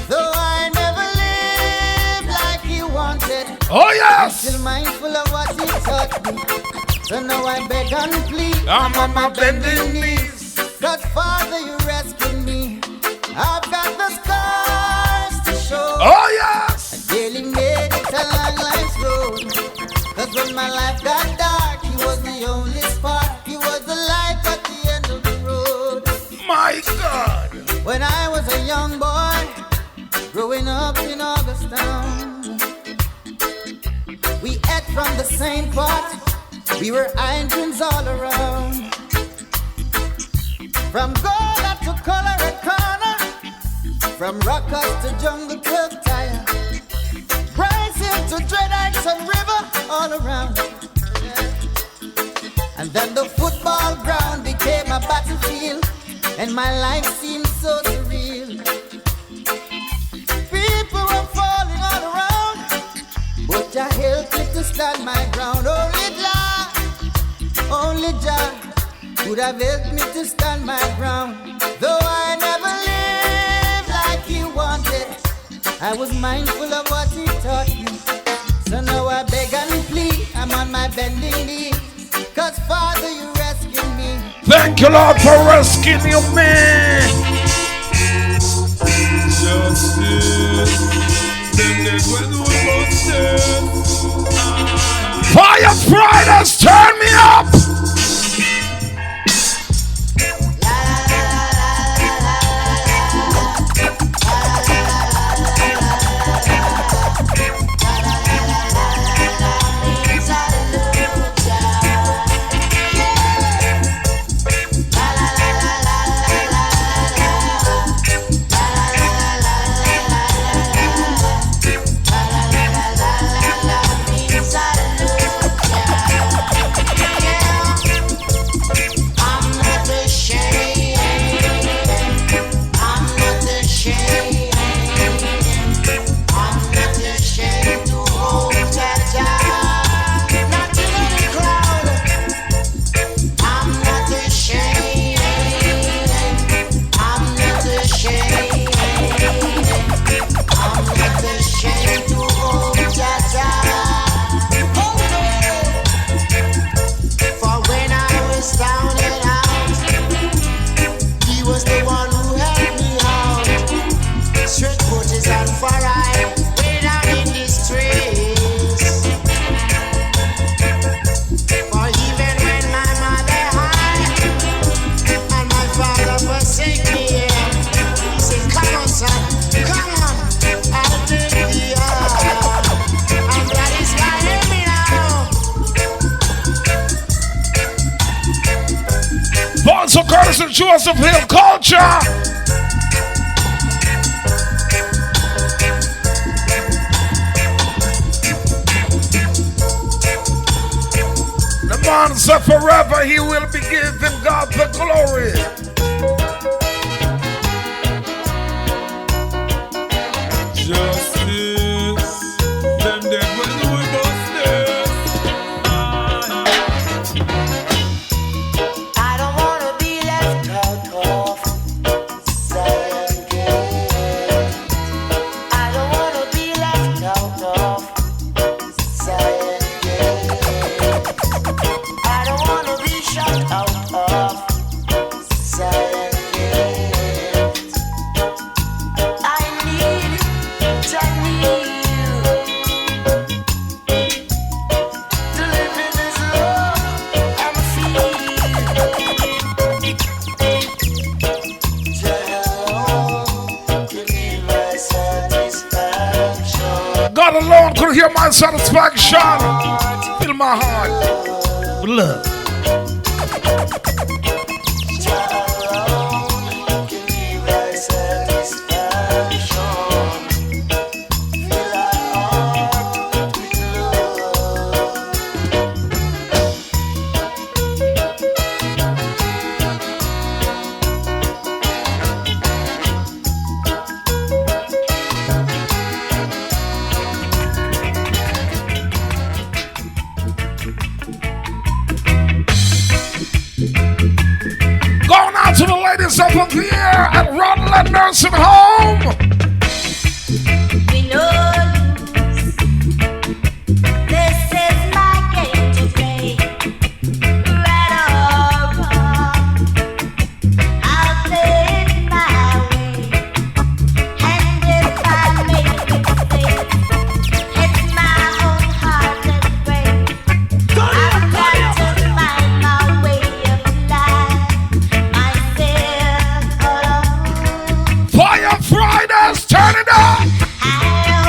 Though I never lived like He wanted, oh yes, I'm still mindful of what He taught me. So now I beg and plead, I'm on my bending knees. God, Father, you rescued me. I've got the scars to show. Oh yes, I daily made it along life's road. Cause when my life got dark, He was the only spark. He was the light at the end of the road. My God. When I was a young boy, growing up in Augustown, we ate from the same pot. We were iron twins all around. From Gola to Colorado, from Rockers to Jungle to Tire, Bryce Hill to Dread Heights and River, all around. And then the football ground became a battlefield, and my life seemed so surreal. People were falling all around, but Jah helped me to stand my ground. Only Jah could have helped me to stand my ground. Though I never lived like He wanted, I was mindful of what He taught me. So now I beg and plead, I'm on my bending knees. Cause Father, you rescued me. Thank you, Lord, for rescuing you, man. Fire Fridays, turn me up. So Curtis and Joseph Hill culture. The man said forever He will be giving God the glory. Justice, them dead when we bust this. I don't wanna be left out of sight again. I could hear my satisfaction. Fill my heart with love. To the ladies up here at Rodland Nursing Home. We know this is my game to play. Right or wrong, I'll play it my way. And if I make a mistake, it's my own heart that's brave. I've got to find my way of life. Fire Fridays, turn it up. I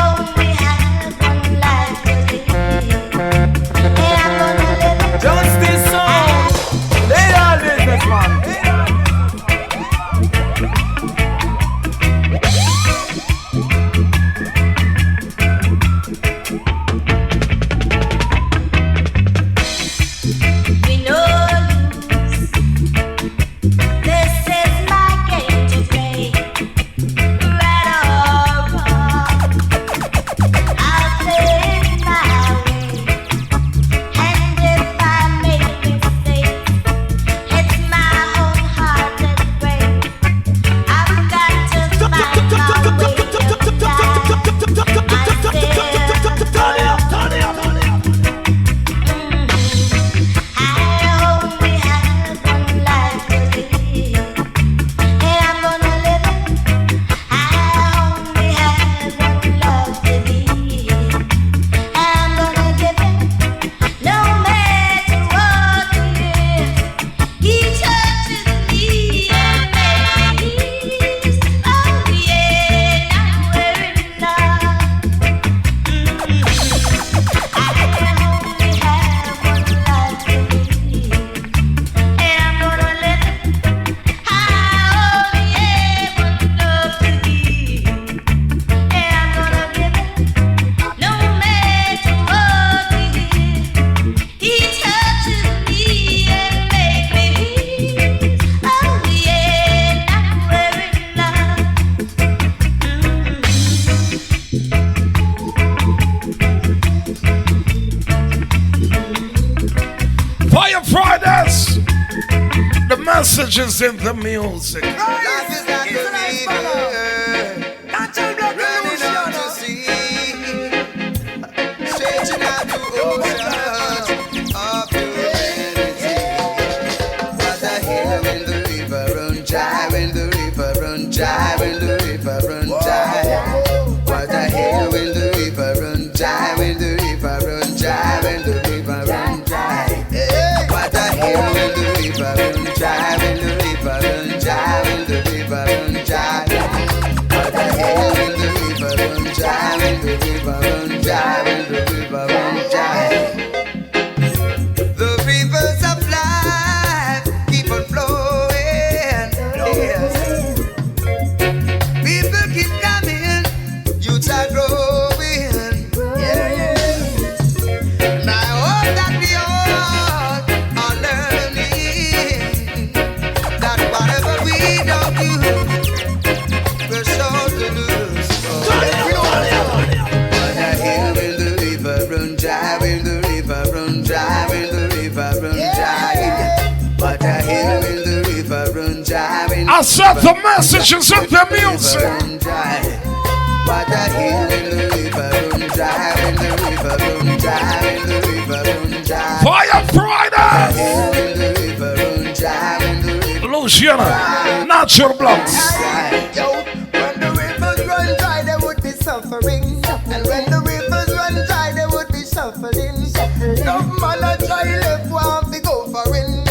only have one life to live, and I'm gonna live it. Justice song. They all business, man. We know this is my game to play. Right or wrong, I'll play it my way. And if I make mistakes, it's my own heart that's brave. I've got to find my way of life I only have one life to live, and I'm gonna live it. I only have one love to give, and I'm gonna give it. No matter what it is, He touches me and makes me his. Oh yeah, now we're in love. I only have one life to live, and I'm gonna live it. I only have one love to give, and I'm gonna give it. No matter what it is, He touches me and makes me his. Oh yeah, now we're in love. Fire Fridays. The message is in the music. Life is like a river, running out to sea, stretching out to ocean of humanity. What the hell when the river run dry, when the river run dry, when the river run dry. What the hell when the river run dry, when the river run dry, when the river run dry. What the hell when the river run dry, when the river run dry, when the river run dry. What the hell when the river run dry, when the river run dry, when the river run dry. The rivers of life keep on flowing. Yes. People keep coming, youths are growing. Yeah. And I hope that we all are learning that whatever we don't do, we're sure to lose. What the hell when the river run dry, when the river run dry, when the river run dry. What the hell when the river run dry, when I said the messages in the music. run dry. What the hell when the river run dry, when the river run dry, when the river run dry. Fire Fridays. When the river run dry, when the river Luciana, natural blocks. Yo, when the rivers run dry, there would be suffering. And when the rivers run dry, there would be suffering. No man a try left one be go for in.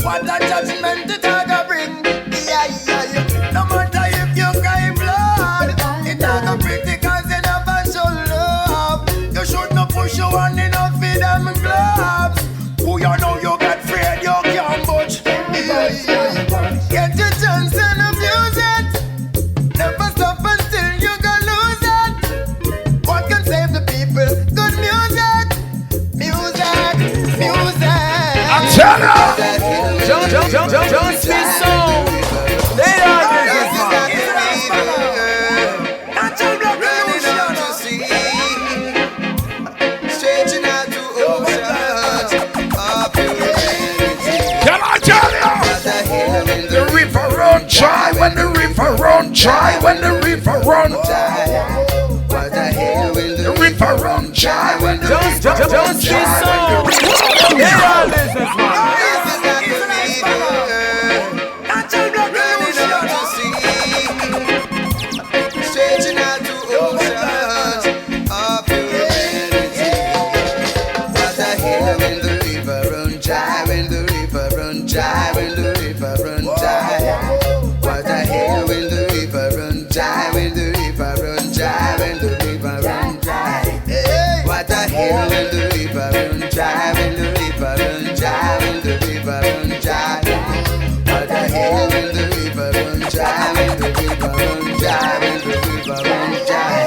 What a judgment the tiger bring. Yeah, yeah, yeah. No matter if you cry blood, it not go pretty cause it never show love. Just be so. They are this man. Running out to sea, stretching out to oceans of humanity. Can I tell you? The river run dry when the river run dry when the river run dry. What the hell when The river run dry when the river run Just be dry. so. They are this man. running out to sea, stretching out to oceans of humanity. What the hell when the river run dry, when the river run dry, when the river run dry. What the hell when the river run dry, when the river run dry, when the river run dry. What the hell when the river run dry, when the river run dry, when the river run dry. What the hell when the river run dry, when the river run dry, when the river run dry.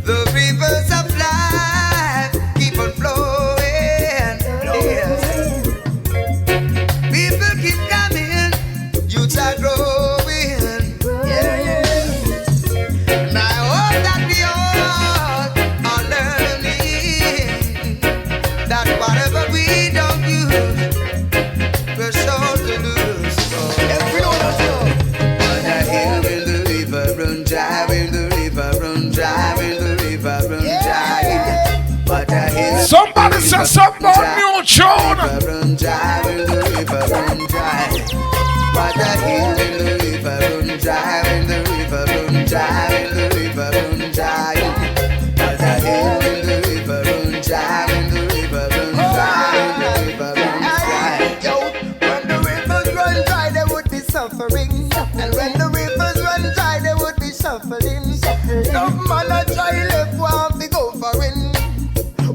The rivers of life keep on flowing. Yes. People keep coming, youths are growing. Yeah. And I hope that we all are learning that whatever we don't use, we're sure to lose. What the hell when the river run dry, when the river run dry, when the river run dry. What the hell? Somebody said something about new tune. Run dry, when the river run dry. What the hell when the river run dry, when the river run dry, when the river run dry. What the hell when the river run dry, when the river run dry, when the river run dry. Yo, when the rivers run dry, there would be suffering. And when the rivers run dry, there would be shuffling. No man a try left one be go for in.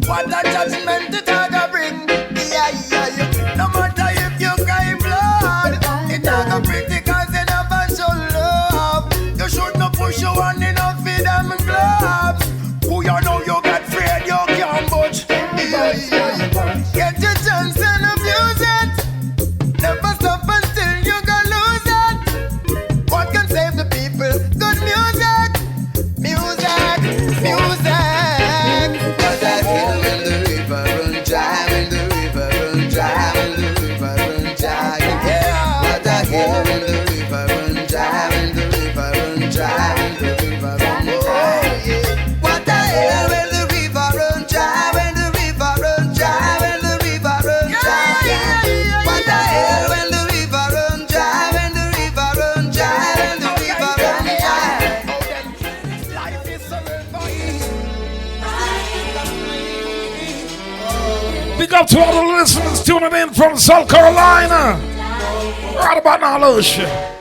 What a judgment it a go bring. Yeah. No matter if you cry blood, it a go bring because they never show love. You should not push your hand enough for them gloves. Who you know you got afraid you can't budge. Yeah. Get your chance and abuse it. Never stop until you go lose it. What can save the people? Good music. What the hell when the river run dry, when the river run dry, when the river run dry. What the hell when the river run dry, when the river run dry, when the river run dry. What the hell when the river run dry, when the river run dry, when the river run dry. What the hell when the river run dry, when the river run dry, when the river run dry. Life is so Big up to all the listeners tuning in from South Carolina. Right about now, Lucia.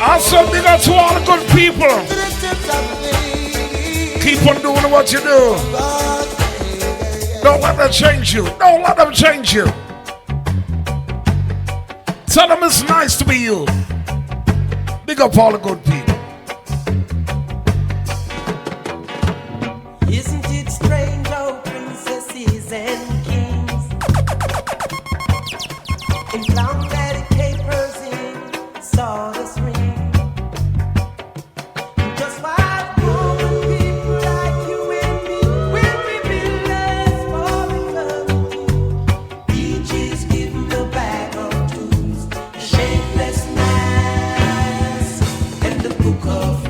Also, big up to all the good people. Keep on doing what you do. Don't let them change you. Don't let them change you. Tell them it's nice to be you. Big up all the good people. priests and kings in plastic papers in sawdust ring. Just why common people like you and me will be billers for because each is given a bag of tools, a shapeless mass, and the book of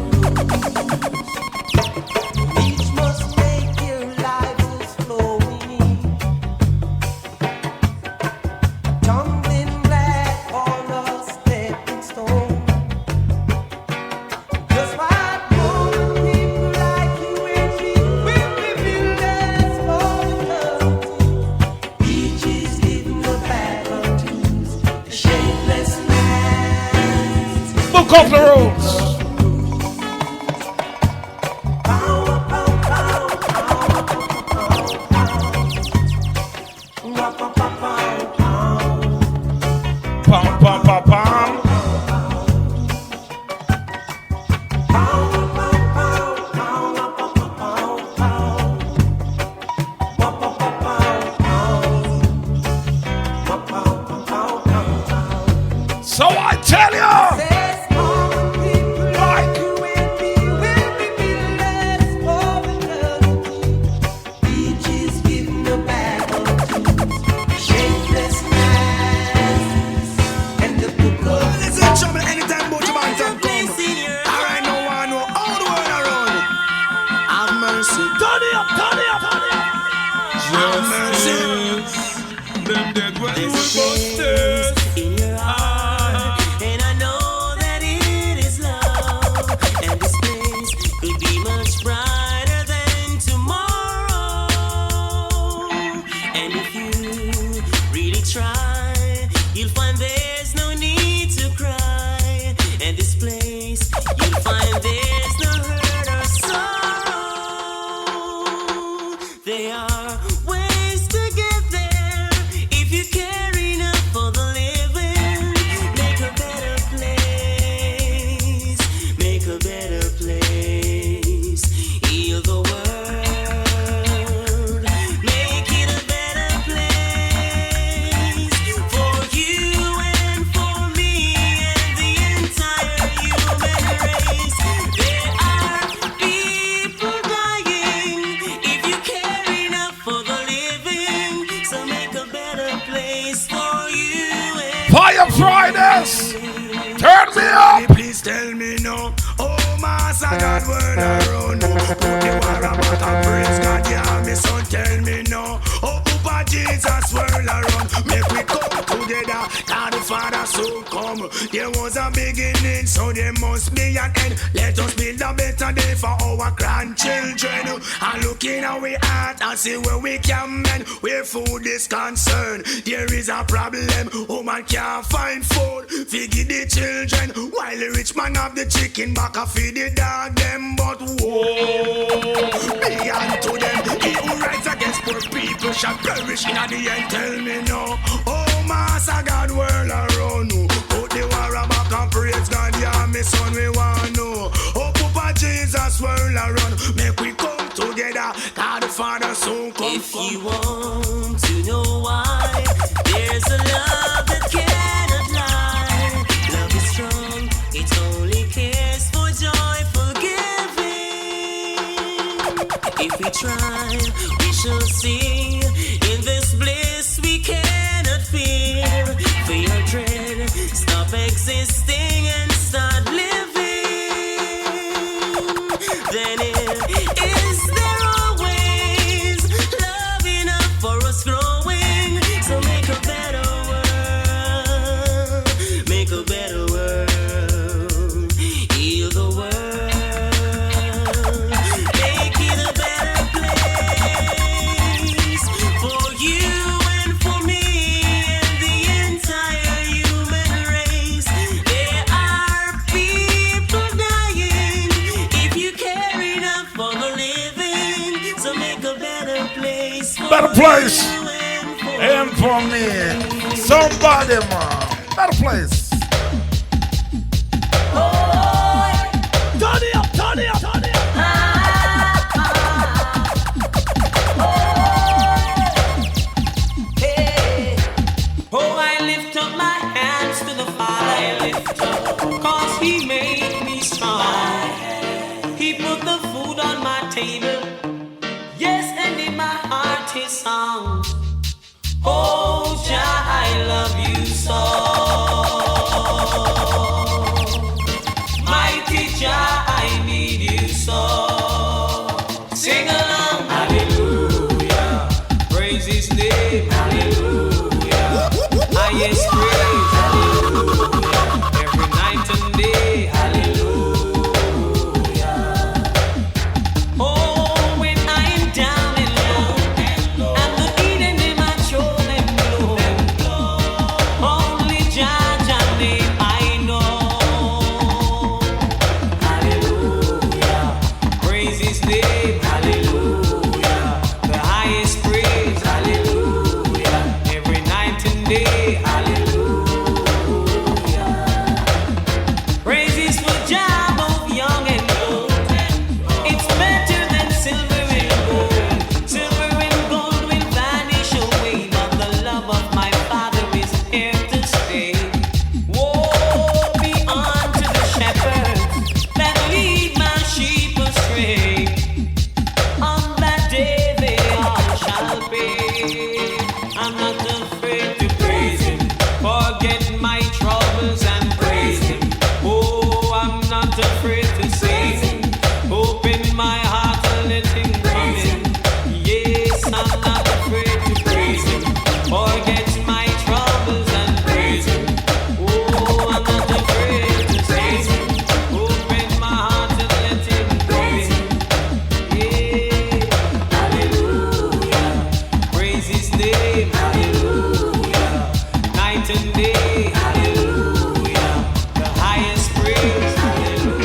Off the roads. Pam, pam, pam, pam. So I tell you. Fridays, turn me up. Please tell me no. Oh, Master God, word around. Put the war about and praise God, yeah, me son, tell me no. Oh, Papa Jesus, whirl around. Make we come together. God the Father soon come. There was a beginning, so there must be an end. Let us build a better day for our grandchildren. And look in our heart and see where we can mend. Where food is concerned, there is a problem. Woman can't find food, feed the children. While the rich man have the chicken back, I feed the dog them. But whoa, be unto them. He who rights against poor people shall perish in the end. Tell me no. Oh, Master God, world around. Put the war back and praise God, yeah, me son, we want know. Oh, Papa Jesus, world around. Make we come together. God the Father soon come. If you want to know why, there's a love that cannot lie. Love is strong, it only cares for joyful giving. If we try, we shall see. In this bliss we cannot fear. Fear, dread, stop existing and start living. Then is there always love enough for us growing? So make a better world, make a better world, heal the world, make it a better place for you and for me and the entire human race. There are people dying. If you care enough for the living, so make a better place for Better place. you And for me, somebody, man. Better place. Turn it up, turn it up, turn it up. Oh, Jah, I love you so. Mighty Jah, I need you so. Sing along, hallelujah. Praise His name, hallelujah. Highest praise, hallelujah. Every night and day, hallelujah. Oh, when I'm down and low, and the eating in my soul and blow, only Jah name I know. Hallelujah, praise His name, hallelujah. The highest praise, hallelujah. Every night and day, hallelujah. Praises for Jah, both young and old. It's better than silver and gold. Silver and gold will vanish away, but the love of my Father is here to stay. Woe be unto the shepherds that lead my sheep astray. On that day they all shall pay. I'm not afraid to praise Him. Forget my troubles and praise Him. Oh, I'm not afraid to say Him. Open my heart and let Him come in. Yes, I'm not afraid to praise Him. Forget my troubles and praise Him. Oh, I'm not afraid to say Him. Open my heart and let Him come in. Yeah, hallelujah. Praise His name, hallelujah. Night and day, hallelujah. The highest praise, hallelujah.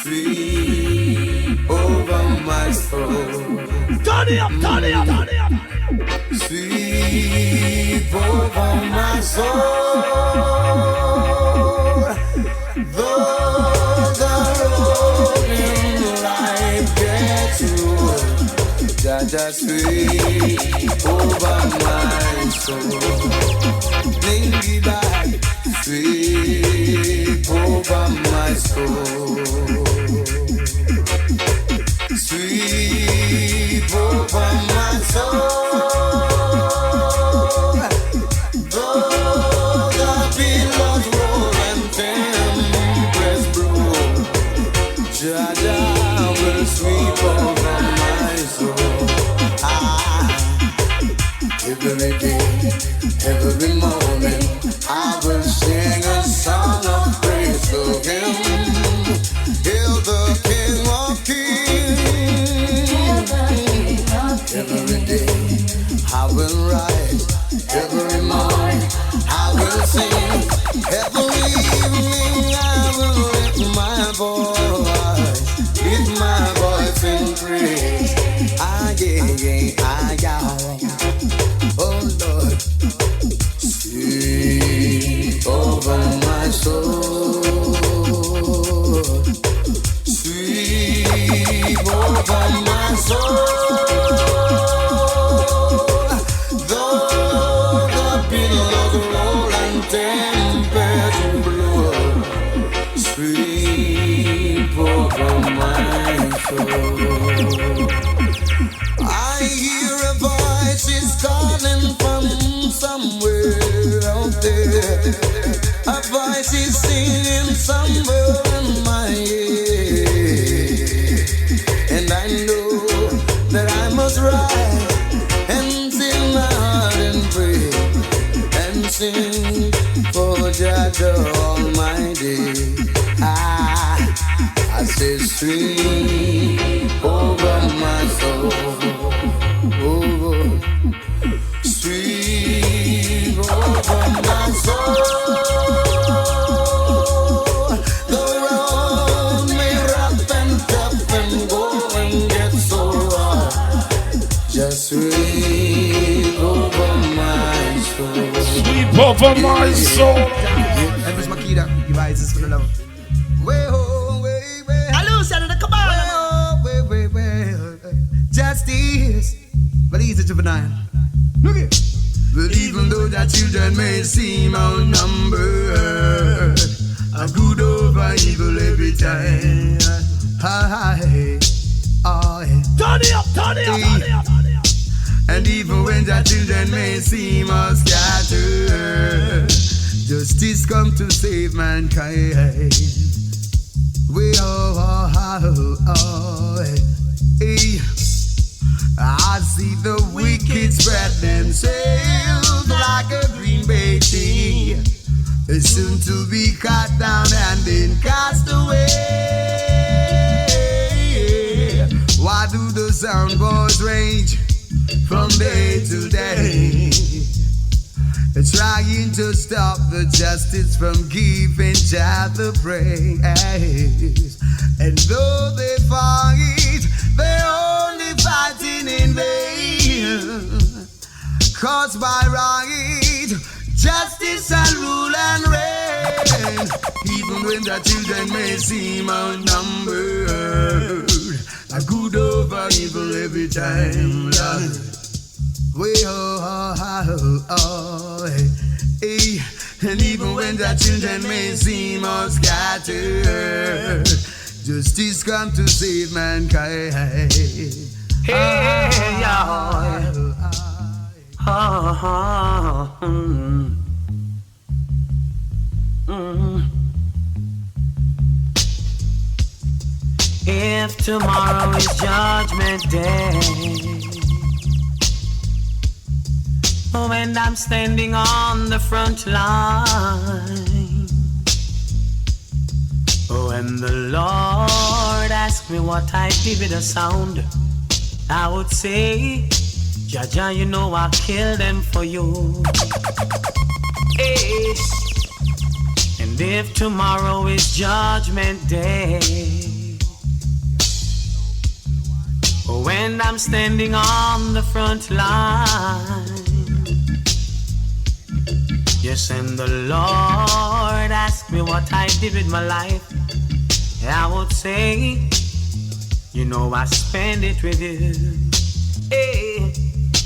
Sweep over my soul. Turn it up, turn it up, turn it up. Sweep over my soul. Though the road in life gets rough, Jah sweep over my soul. Lingy back, sweep over my soul. Sweep over my soul. Though the billows roll and tempests blow, Jah will sweep over my soul. Every day, every morning, I will sing a song of praise to Him. Hail the King of Kings. Every day, I will rise. Every morning, I will sing. Every evening, I will lift my voice in praise. Oh Lord, sweep over my soul. Sweep over my soul. Though the billows roll and tempests blow, sweep over my soul. I hear a voice is calling from somewhere out there. A voice is singing somewhere in my ear. And I know that I must rise and sing my heart and pray and sing for Jah Almighty. I say sweep over my soul. Oh, sweep over my soul. The road may rough and tough and go and get so hard. Just sweep over my soul. Sweep over my soul. And Miss Makita devices for the love. Way ho, way, way. Hello, Senator, come on. Way, justice. But he's a juvenile. Look it. But even though that children may seem outnumbered, good over evil every time. Turn it up, turn it up, turn it up, turn it up. And even when the children may seem scattered, justice come to save mankind. We I see the wicked spread themselves like a green bay tree, soon to be cut down and then cast away. Why do the sound boys range from day to day, trying to stop the justice from giving child the praise? And though they fight, they're only fighting in vain, caused by right, justice and rule and reign. Even when the children may seem outnumbered, a good over evil every time, Lord. And even when the children may seem all scattered, justice come to save mankind. If tomorrow is Judgment Day, when I'm standing on the front line, when the Lord asks me what I did with the sound, I would say, Jaja, you know I killed them for you. Hey. And if tomorrow is Judgment Day, when I'm standing on the front line, yes, and the Lord asked me what I did with my life, I would say, you know I spend it with you. Hey.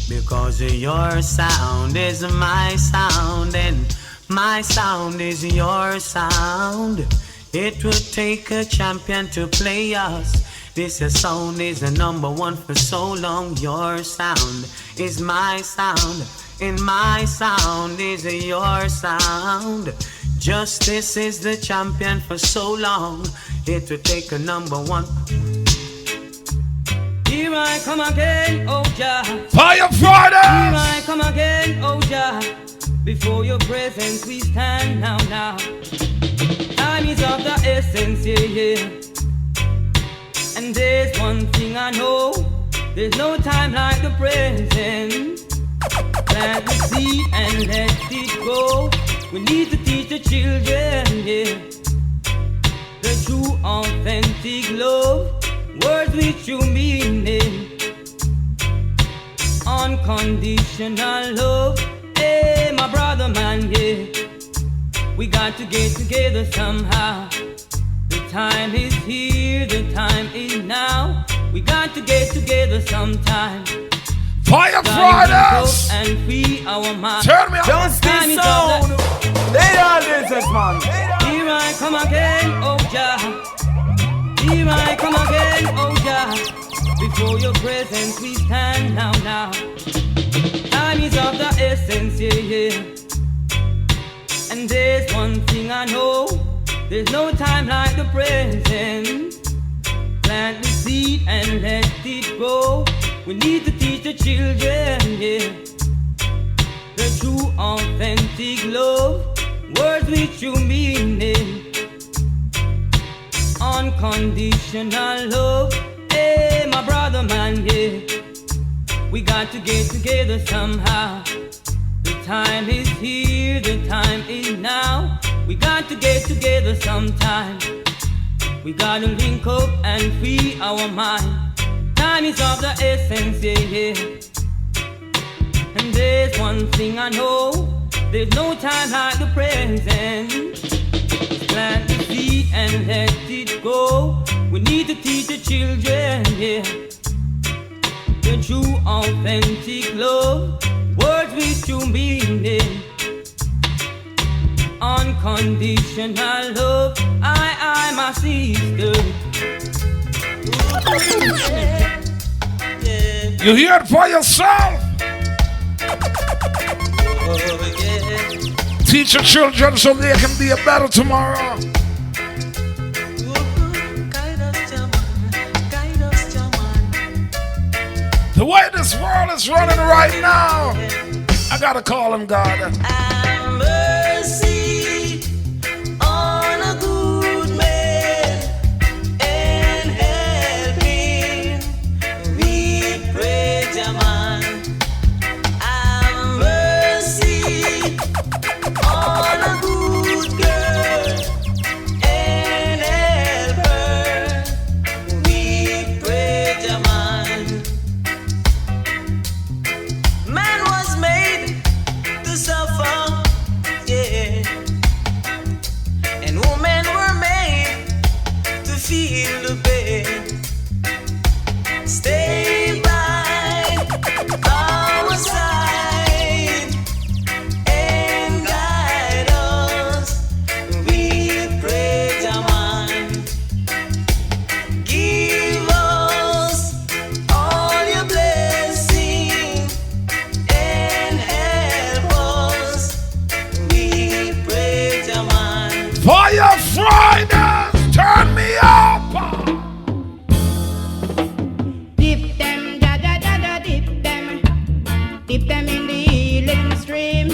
Because your sound is my sound, and my sound is your sound. It would take a champion to play us. This sound is the number one for so long. Your sound is my sound, and my sound is your sound. Justice is the champion for so long. It would take a number one. Here I come again, oh Jah. Fire Friday! Here I come again, oh Jah. Before your presence we stand now. Time is of the essence, yeah. And there's one thing I know, there's no time like the present. Plant the seed and let it grow. We need to teach the children, yeah, the true authentic love. Words with true meaning, unconditional love. Hey, my brother man, yeah, we got to get together somehow. The time is here, the time is now. We got to get together sometime. Fire Fridays! And free our mind. Turn me up. Justice sound. They are this man. Here I come again, oh Jah. Here I come again, oh Jah. Before your presence we stand now. Time is of the essence, yeah. And there's one thing I know, there's no time like the present. Plant the seed and let it grow. We need to teach the children, yeah, the true authentic love. Words with true meaning, unconditional love. Hey, my brother man, yeah, we got to get together somehow. The time is here, the time is now. We got to get together sometime. We gotta link up and free our mind. Time is of the essence, yeah. And there's one thing I know, there's no time like the present. Plant the seed and let it go. We need to teach the children, yeah, the true authentic love. Words with true meaning, unconditional unconditional love. I, my sister. You hear it for yourself. Teach your children so they can be a better tomorrow. The way this world is running right now, I gotta call him God. Have mercy on a good man and help him. We pray, Jaman. Have mercy on a good girl and help her. We pray, Jaman. Man was made to suffer, yeah. And women were made to feel the pain. Stay by our side and guide us. We pray, Jaman. Give us all your blessings and help us. We pray, Jaman. Fire Fridays, turn me up. Dip them, da da da da, dip them in the healing stream.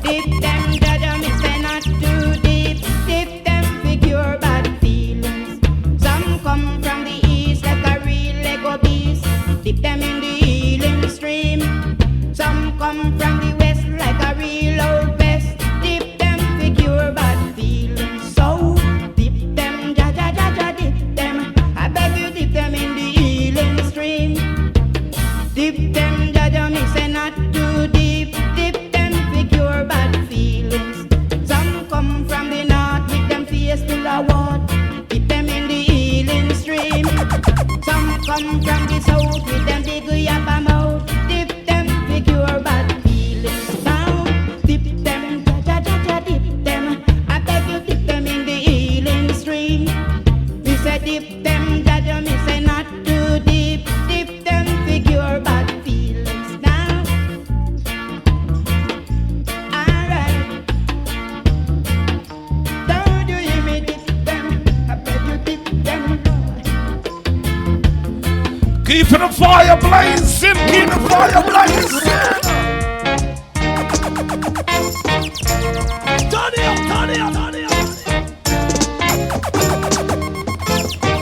Dip them, da da, me say not too deep. Dip them, figure bad feelings. Some come from the east like a real Lego beast. Dip them in the healing stream. Some come from the west like a real old west. Dip them, figure bad feelings. So dip them, da da da da, dip them. I beg you, dip them in the healing stream. Dip them, Jaja, me say not too deep. Dip them, figure bad feelings. Some come from the north with them face full of water. Dip them in the healing stream. Some come from the south with them big yappa mouth. Dip them, figure bad feelings. Now, dip them, Jaja, Jaja, dip them. I beg you, dip them in the healing stream. Me say dip them, Jaja, me say not too deep. Dip them, figure bad feelings now. Alright. Don't you hear me dip them? I beg you dip them. Keeping the fire blazing, keep the fire blazing. Turn it up, turn it up, turn it up.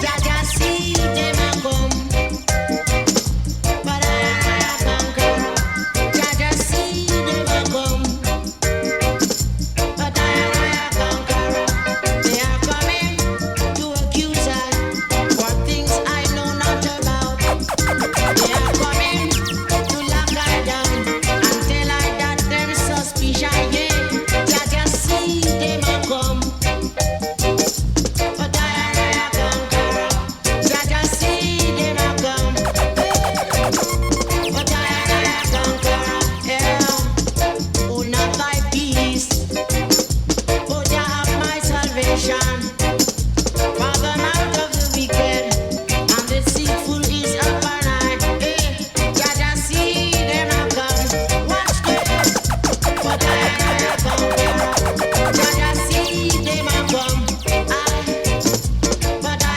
Jaja see them a come, but I conquer. Jaja see them a come, but I conquer. They are coming to accuse us for things I know not about. They are coming to lock her down and tell her that them suspicious. Yeah, Jaja see them a come. But I conquer. Jaja see them a come. But I conquer. Yeah. Oh, not thy peace. Oh, Jah have my salvation. From the mouth of the wicked and the deceitful is upon I. Jaja see them a come. Watch them. But I conquer. Jaja see them a come. But I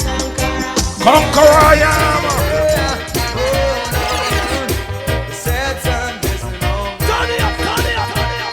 conquer. Conquer I am. Sad time, listen on. Turn it up, turn it up, turn it up.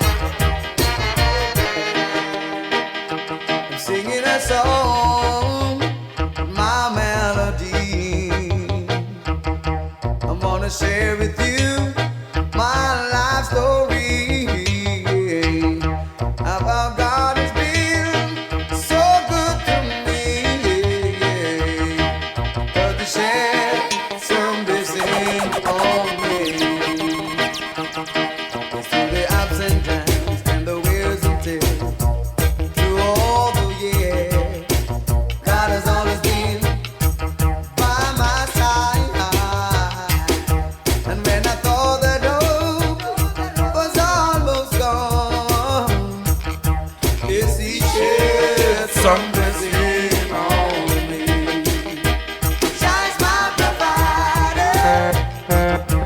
Yes, he shed some blessing on me. Shines my provider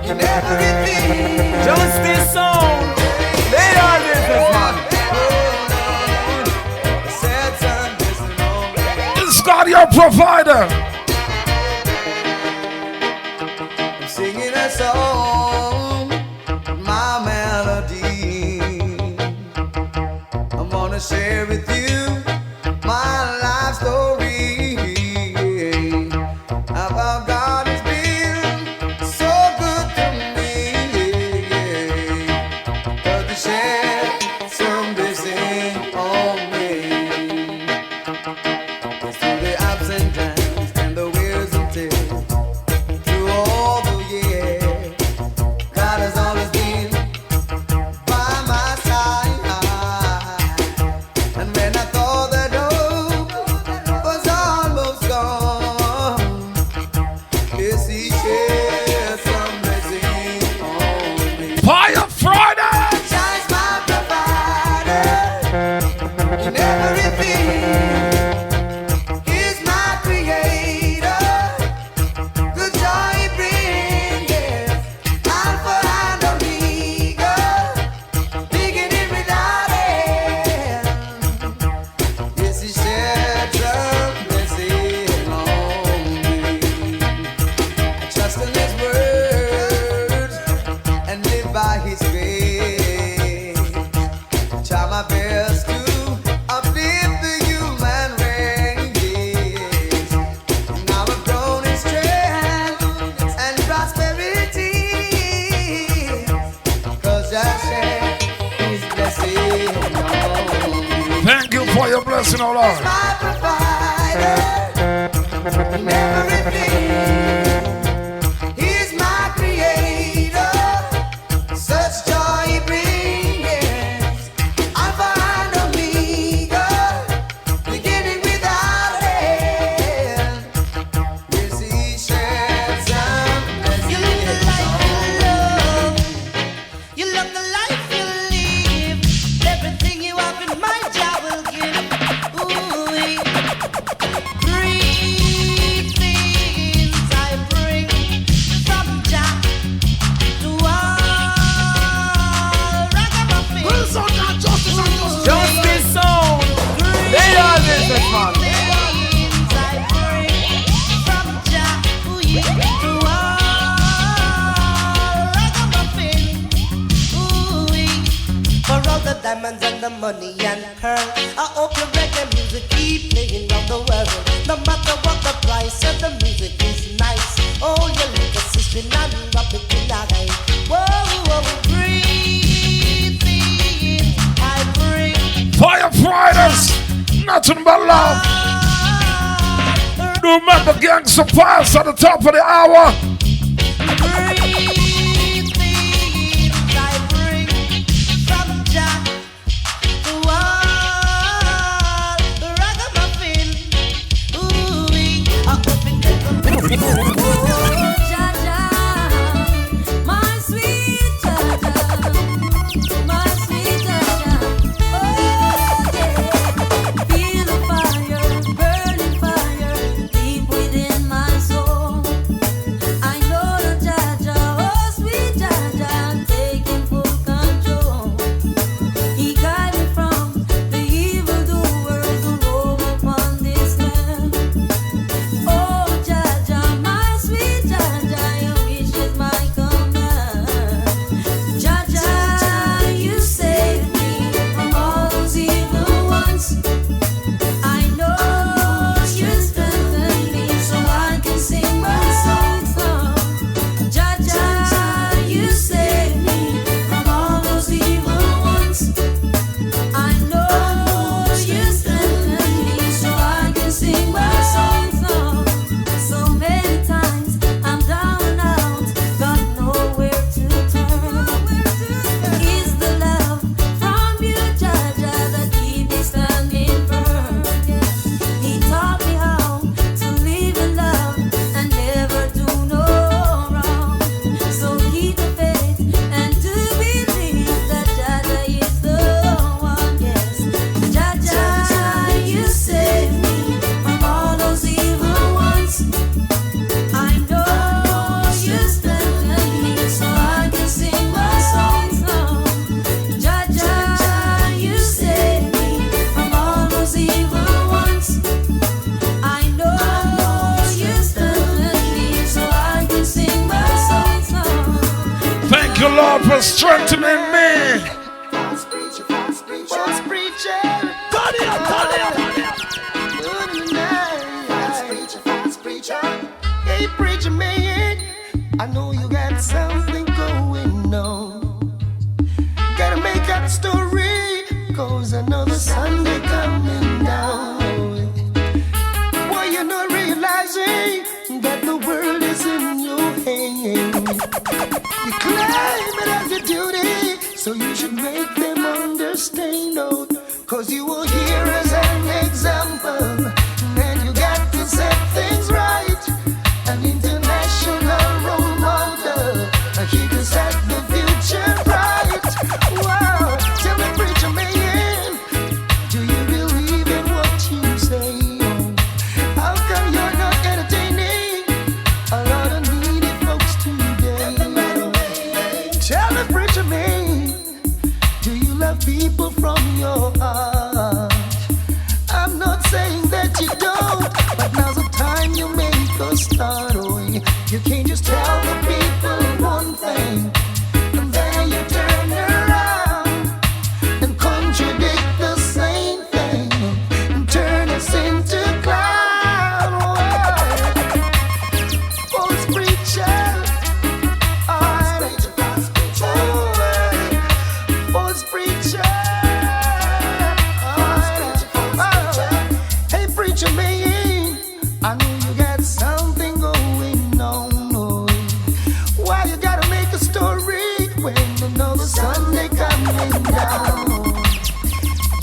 in everything. Justice song. They are this man. Is God your provider? I'm singing a song, my melody. I'm gonna share with you my life story about God has been so good to me. 'Cause He shed some blessing on me. Through the ups and downs and the wears and tears, through all the years, God has always been by my side. And when I thought that hope was almost gone, yes, He shed some blessing on me. Fire Friday! Shines my provider in everything. He's my creator. Good joy He brings, yes. Alpha and Omega, beginning without end. Yes, He shed some blessing on me. I trust in His words and live by His grace. Try my best to uplift the human race. Now I've grown in strength and prosperity, 'cause I share His blessing on me. Thank you for your blessing, oh Lord. My provider in everything. He's my creator. Such joy He brings. Alpha and Omega, beginning without end. Yes, He shed some blessing on me. You love the life you live. Everything you have in my Jah will give. Ooh, three things I bring from Jah to all ragamuffin. Justice song. They are this man. Things I bring from Jah to all ragamuffin. Ooh, for all the diamonds and the money and pearl, I hope your reggae music keep playing round the world. No matter what the price of the music is nice. Oh, your little sister and rub it in that eye. Whoa, whoa, three things I bring. Fire Fridays! Nothing but love. Remember Gangsta Pass at the top of the hour. Three things I bring from Jah to all the ragamuffin. Ooh, I hope it never. My sweet Jaja, my sweet Jaja, oh yeah. Feel the fire, burning fire, deep within my soul. I Thank you, Lord, for strengthening me. False preacher, false preacher, false preacher. Turn it up, turn it up, turn it up. False preacher, false preacher. Hey, preacher man, I know you got something going on. Gotta make up a story, 'cause another Sunday coming down. Boy, you're not realizing that the world is in your hands. You claim it as your duty, so you should make them understand, oh, 'cause you will hear as an example, and you got to set things right. An international role model, he can set the future bright. Wow, tell me, preacher man, do you believe in what you say? How come you're not entertaining a lot of needy folks today? Tell me, preacher man, do you love people from your heart? I'm not saying that you don't, but now's the time you make a start. Oh, you can't just tell the people one thing and then you turn around and contradict the same thing and turn us into clowns. False preacher, false preacher. Hey, preacher man, I know you got something going on. Why you gotta make a story when another Sunday coming down?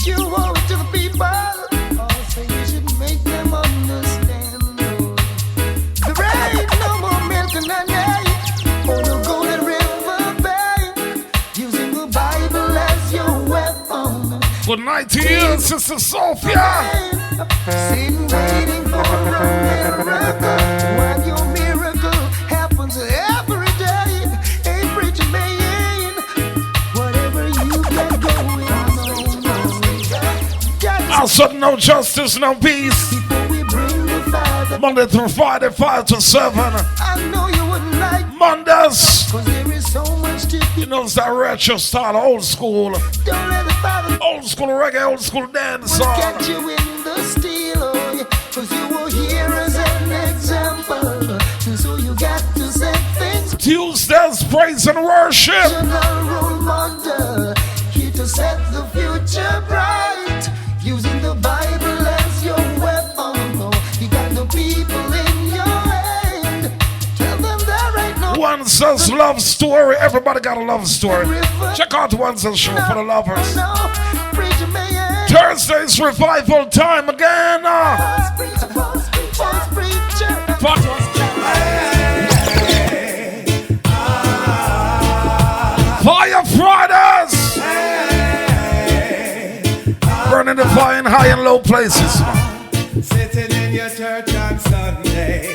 You owe it to the people, so you should make them understand. There ain't no more milk and honey on the Golden River Bank, using the Bible as your weapon. Good night to you, Sister Sophia. Sitting waiting for a miracle, while your miracle happens every day. Hey, preacher man, whatever you got going on. Also, no justice, no peace. Monday through Friday, 5 to 7. I know you wouldn't like Mondays. 'cause there is so much to You know, it's that retro style, old school. Don't let the Father Old school reggae, old school dance will song. get you in the steel, oh, yeah, 'cause you will hear as an example. So you got to set things. Tuesdays, praise and worship. Role model, here to set the future bright, using the Bible as your weapon. You got the people in your hand. Tell them there ain't no One says love story. Everybody got a love story. Check out One says show for the lovers. preacher man. Thursday's revival time again. False preacher, false preacher. Fire Fridays. Burning the fire in high and low places. Sitting in your church on Sunday,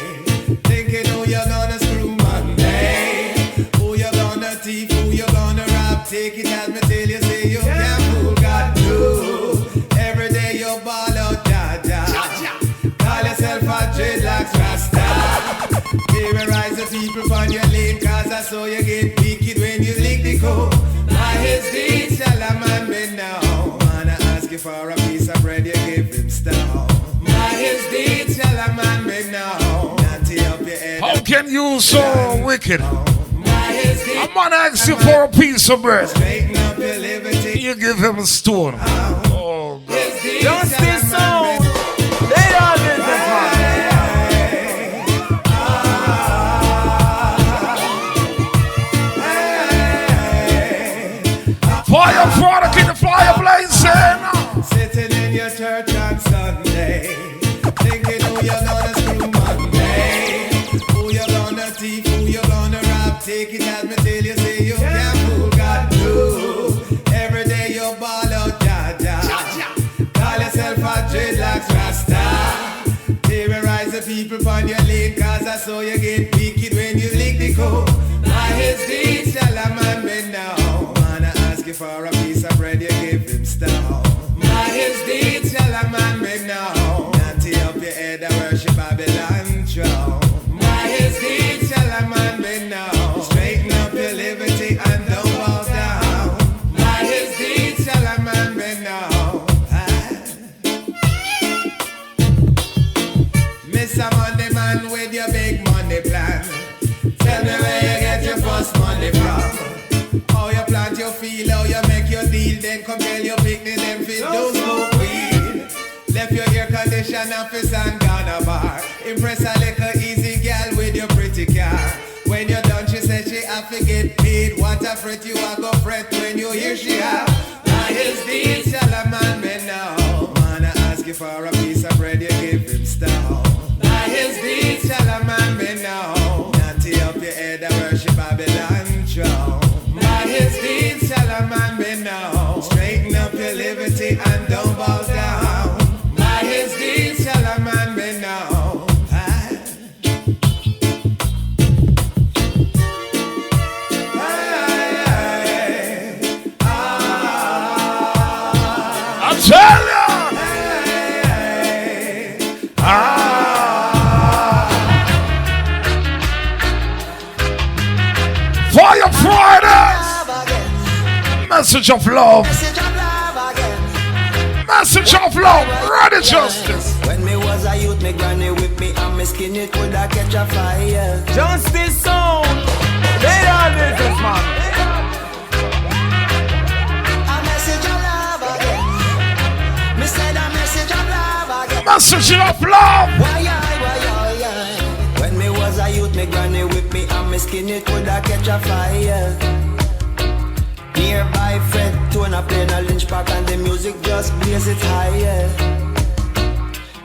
thinking who you're gonna screw Monday, who you're gonna thief, who you're gonna rob. Take it as me till you say you can't fool God too. Every day you ball out, Jaja. Call yourself a dreadlocks Rasta. Terrorize the people on your lane, 'cause I saw you get wicked when you lick the code. By his deeds shall a man be known. Man, I ask you for a piece of bread, you give him stone. By his deeds shall a man be known. How can you so wicked? I'm gonna ask you for a piece of bread. You give him a stone. Oh, God. Justice sound. They are business man. Fire product in the fire blazing. Sitting in your church on Sunday, thinking who you're gonna screw Monday, who you're gonna thief, who you're gonna rob. Take it as me till you say you can't fool God too. Every day you ball out, Jaja. Call yourself a dreadlocks Rasta. Terrorize the people on your lane, 'cause I saw you get wicked when you lick the code. By his deeds shall a man be known. Man, I ask you for a piece of bread, you give him stone. By his deeds shall a man be known. Not tear up your head and worship Babylon throne. By his deeds shall a man be known. Straighten up your liberty and Mr. Money Man with your big money plan. Tell me where you get your first money from. How you plant your field, how you make your deal, then come tell your picnic them fit those smoke weed. Left your air condition office and gone a bar. Impress a little easy girl with your pretty car. When you're done, she said she have to get paid. What a fret you are go fret when you hear she have. Now his deeds, tell a man me now. Man, I ask you for a piece of bread, you give him stone. Now his deeds, tell a man me now. Natty up your head and worship Babylon throne. Now his deeds, tell a man me now. Straighten up your liberty and don't bow down. Now his deeds, tell a man me now. Tell ya! Fire Fridays! Message of love. Message of love. Ready justice. When me was a youth, me granny whip me and me skin it could a catch a fire. Justice sound. They are this man. Message of love. When me was a youth, me granny whip me and me skin it could a catch a fire. Nearby Fred tune a playing a lynch pack and the music just blaze it higher.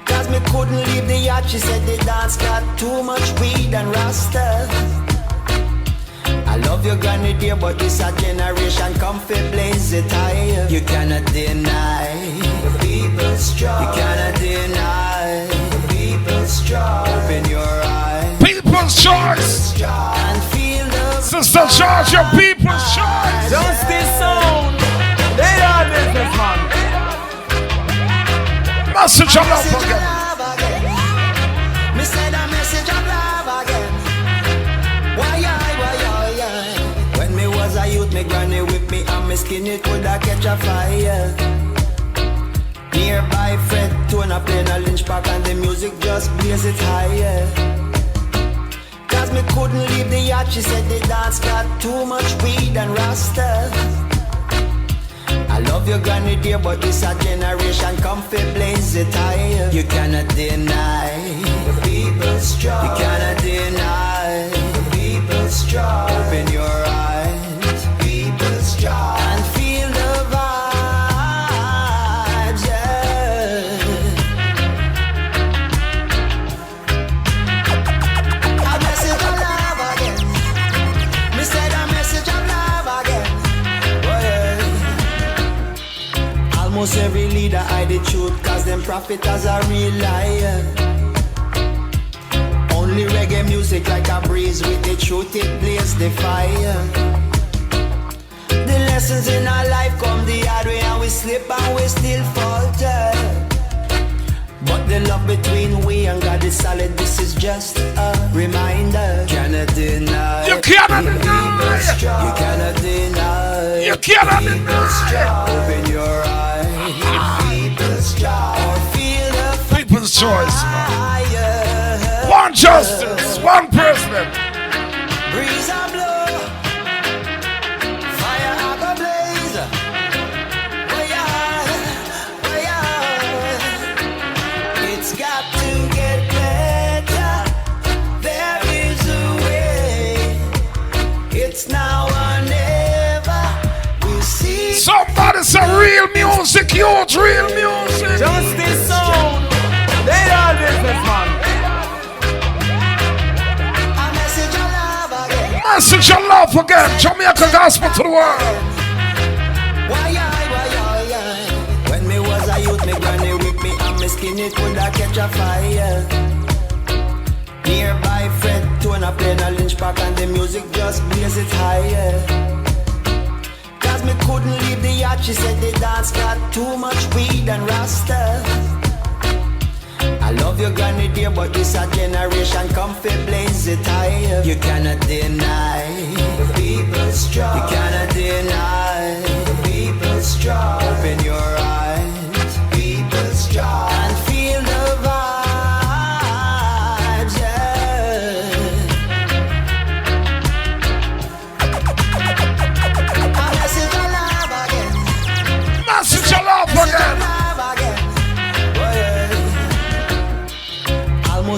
Cause me couldn't leave the yacht, she said the dance got too much weed and rasta. I love your granny dear, but this a generation come fi blaze it higher. You cannot deny the people's struggle. You cannot deny the people's struggle. Open your eyes. People's choice. And feel the Sister Charge, your people's choice. Justice sound. They are this man. Message of love again. Me said a message of love again. Why? When me was a youth, me granny whip me and me skin it could a catch a fire. Nearby Fred tune a playing a lynch pack and the music just blaze it higher. Cause me couldn't leave the yacht, she said the dance got too much weed and rasta. I love your granny dear, but this a generation come fi blaze it higher. You cannot deny the people's struggle. You cannot deny the people's struggle. Open your eyes, people's struggle, and feel the vibes, yeah. A message of love again. Me said a message of love again. Oh yeah. Almost every leader hide the truth, cause them prophet as a real liar. Only reggae music like a breeze, with the truth it blaze the fire. The lessons in our life come the hard way and we slip and we still falter. But the love between we and God is solid, this is just a reminder. Cannot deny. You cannot deny. You cannot deny. You cannot deny. Open your eyes. People's choice. Feel the People's choice. fire. One justice, one president. Breeze a blow, fire a go blaze. Oh yeah. It's got to get better. There is a way. It's now or never. We see. Somebody say real music, youth, real music. Justice sound. They are this man. Message of love again. Jamaica gospel to the world. When me was a youth, me granny whip me and me skin it could a catch a fire. Nearby Fred tune a playing a lynch pack and the music just blaze it higher. Cause me couldn't leave the yacht, she said the dance got too much weed and rasta. I love your granny dear, but this a generation come fi blaze it higher. You cannot deny the people's struggle. You cannot deny the people's struggle. Open your eyes, people's struggle, and feel the vibe.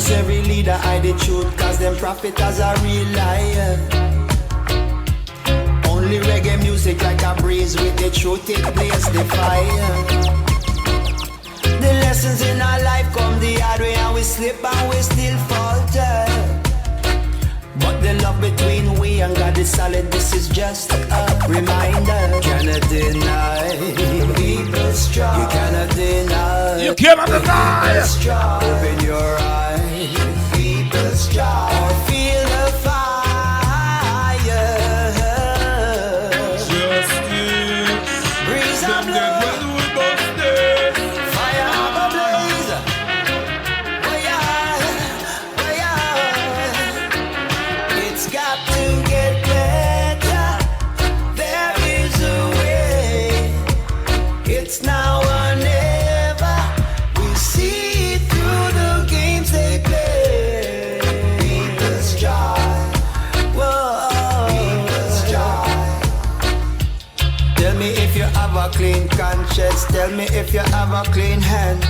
unnecessary leader hide the truth, cause them prophet as a real liar. Only reggae music like a breeze with the truth, it blaze the fire. The lessons in our life come the hard way, and we slip and we still falter. But the love between we and God is solid, this is just a reminder. Cannot deny people's strong. You cannot deny. You cannot deny. Strong. Open your eyes. People's strong. Or feel the fire. Justice. Breeze Them and dead blow. when we both dead. Fire up a blaze. It's got to get better. There is a way. It's now or never. We see through the games they play. People's joy. Whoa. People's joy. Tell me if you have a clean conscience. Tell me if you have a clean hand.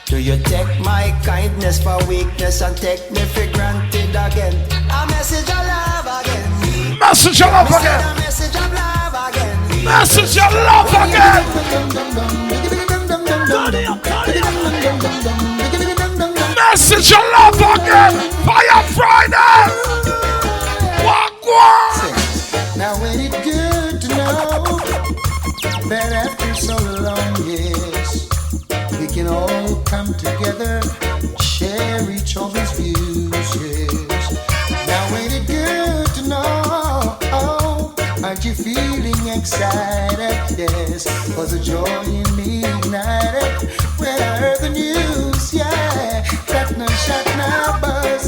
Do you take my kindness for weakness and take me for granted again? A message of love again. Message of love again. A message of love again. Message of love again. Message of love again. Fire Friday. Walk. Now ain't it good to know that after so long years we can all come together, share each other's views, yes. Now ain't it good to know, aren't you feeling excited, yes, was the joy in me ignited when I heard the news, yeah, that no shot, no buzz,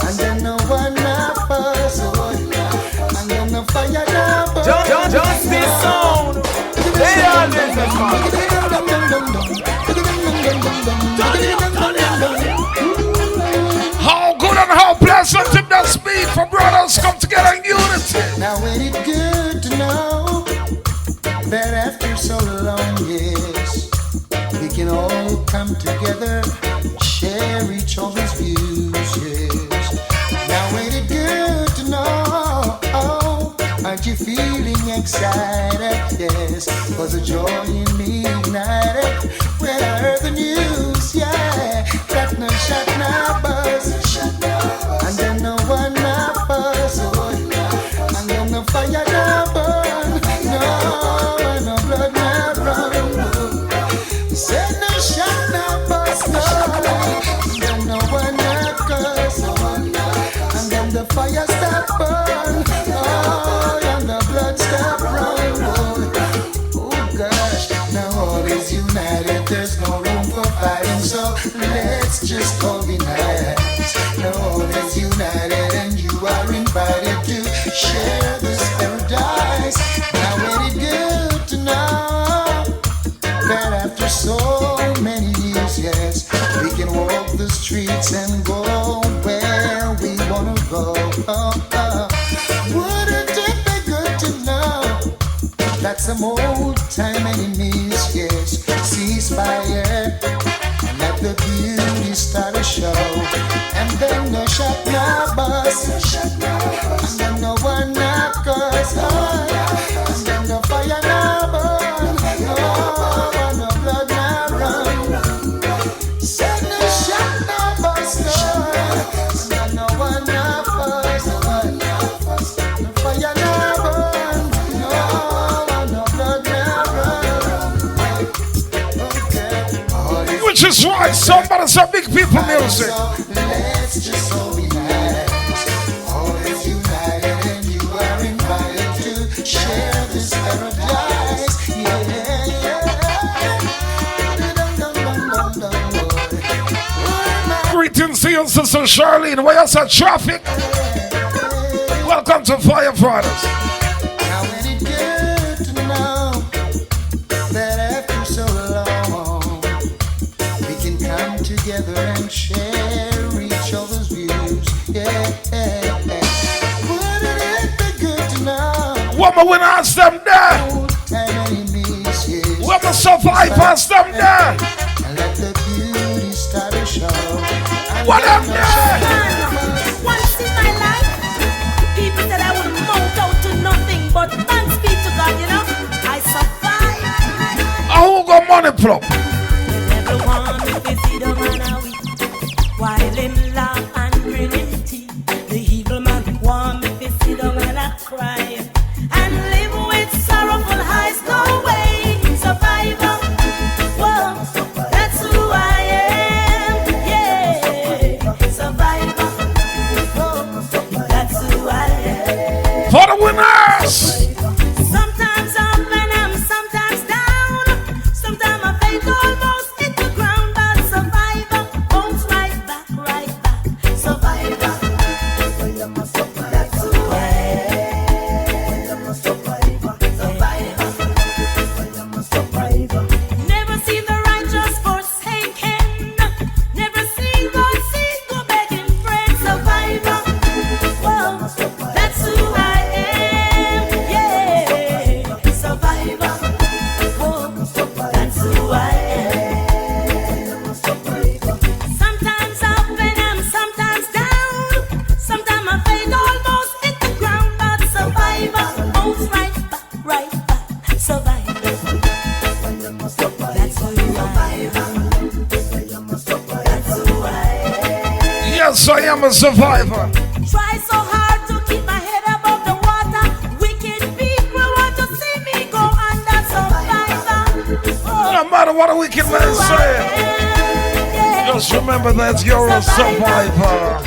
and then no one, no buzz, and then no fire, no buzz. Just this sound. They are this How good and how pleasant it does be for brothers come together in unity. Now ain't it good to know that after so long years we can all come together, share each other's views, yes. Now ain't it good to know, aren't you feeling excited, yes, was the joy in me ignited when I heard the news, yeah, that no shot, no buzz, and then no one, no buzz, and then no fire, no burn, no blood, no run, said no shot, no buzz, no, and then no one, no curse, and then the fire stop burn, and the blood stop run, oh gosh, now all is united, there's no room for fighting, so let's just organize. Now all is united and you are invited to share this paradise. Now ain't it good to know that after so many years, yes, we can walk the streets and go where we wanna go. Wouldn't it be good to know that some old time enemies, yes, cease fire and let the beauty start to show? And then no shot, no buzz, and then no one, no curse, and then no fire, no burn, no blood, no run. Said no shot, no buzz, and then no one, no fuzz, no fire, no burn, no blood, no run. Which is why somebody's a big people music. Let's just all be nice. All is united and you are invited to share this paradise. Greetings to you, Sister Charlene. Where else at traffic? Welcome to Fire Fridays. Now ain't it good to know that after so long we can come together and share each other's views. Yeah. Wouldn't it be good to know? Woman, when I ask them there. Woman, survive, ask them there. And let the beauty start to show. what up there? Once in my life, people said I would mount out to nothing, but thanks be to God, you know, I survived. Who got money plop? Everyone with his freedom and a week, while in laugh and grinning teeth, the evil man want me to sit down and a cry, and live with sorrowful eyes, no way, survivor. Whoa, that's who I am, yeah, survivor. Whoa, that's who I am. For the winners! Sometimes up and I'm sometimes down. Sometimes my faith almost hit the ground, but survivor, bounce right back, survivor. That's who I am. Survivor. Never seen the righteous forsaken. Never seen God's seed go begging bread. Survivor. Whoa, that's who I am. Yeah, survivor. Whoa, that's who I am. Sometimes up and I'm sometimes down. Sometimes my faith almost hit the ground, but survivor, bounce right back, survivor. That's who I am. That's who I am. Yes, I am a survivor. Try so hard to keep my head above the water. Wicked people want to see me go under, survivor. No matter what a wicked man say, just remember that you're a survivor.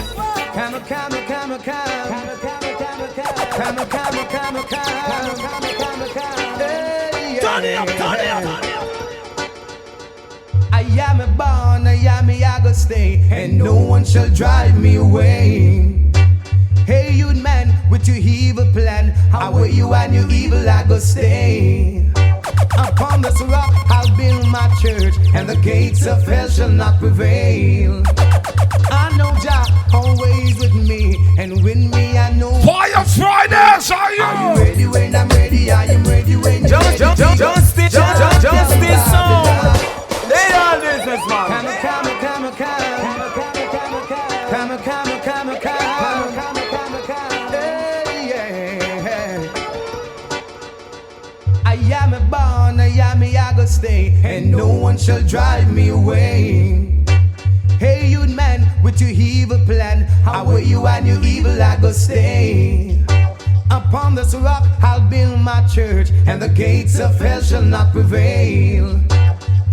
Turn it up. I am a born, I am a I go stay, and no one shall drive me away. Hey, you man, with your evil plan, how will you and your evil I go stay? Upon this rock I'll build my church, and the gates of hell shall not prevail. I know Jah always with me, and with me I know. Fire Fridays, are you? Are you ready when I'm ready? I am ready when you're ready. Justice song. They are businessman. I am a born, I am a I go stay, and no one shall drive me away. Hey, you man, with your evil plan, how will you and your evil I go stay? Upon this rock I'll build my church, and the gates of hell shall not prevail.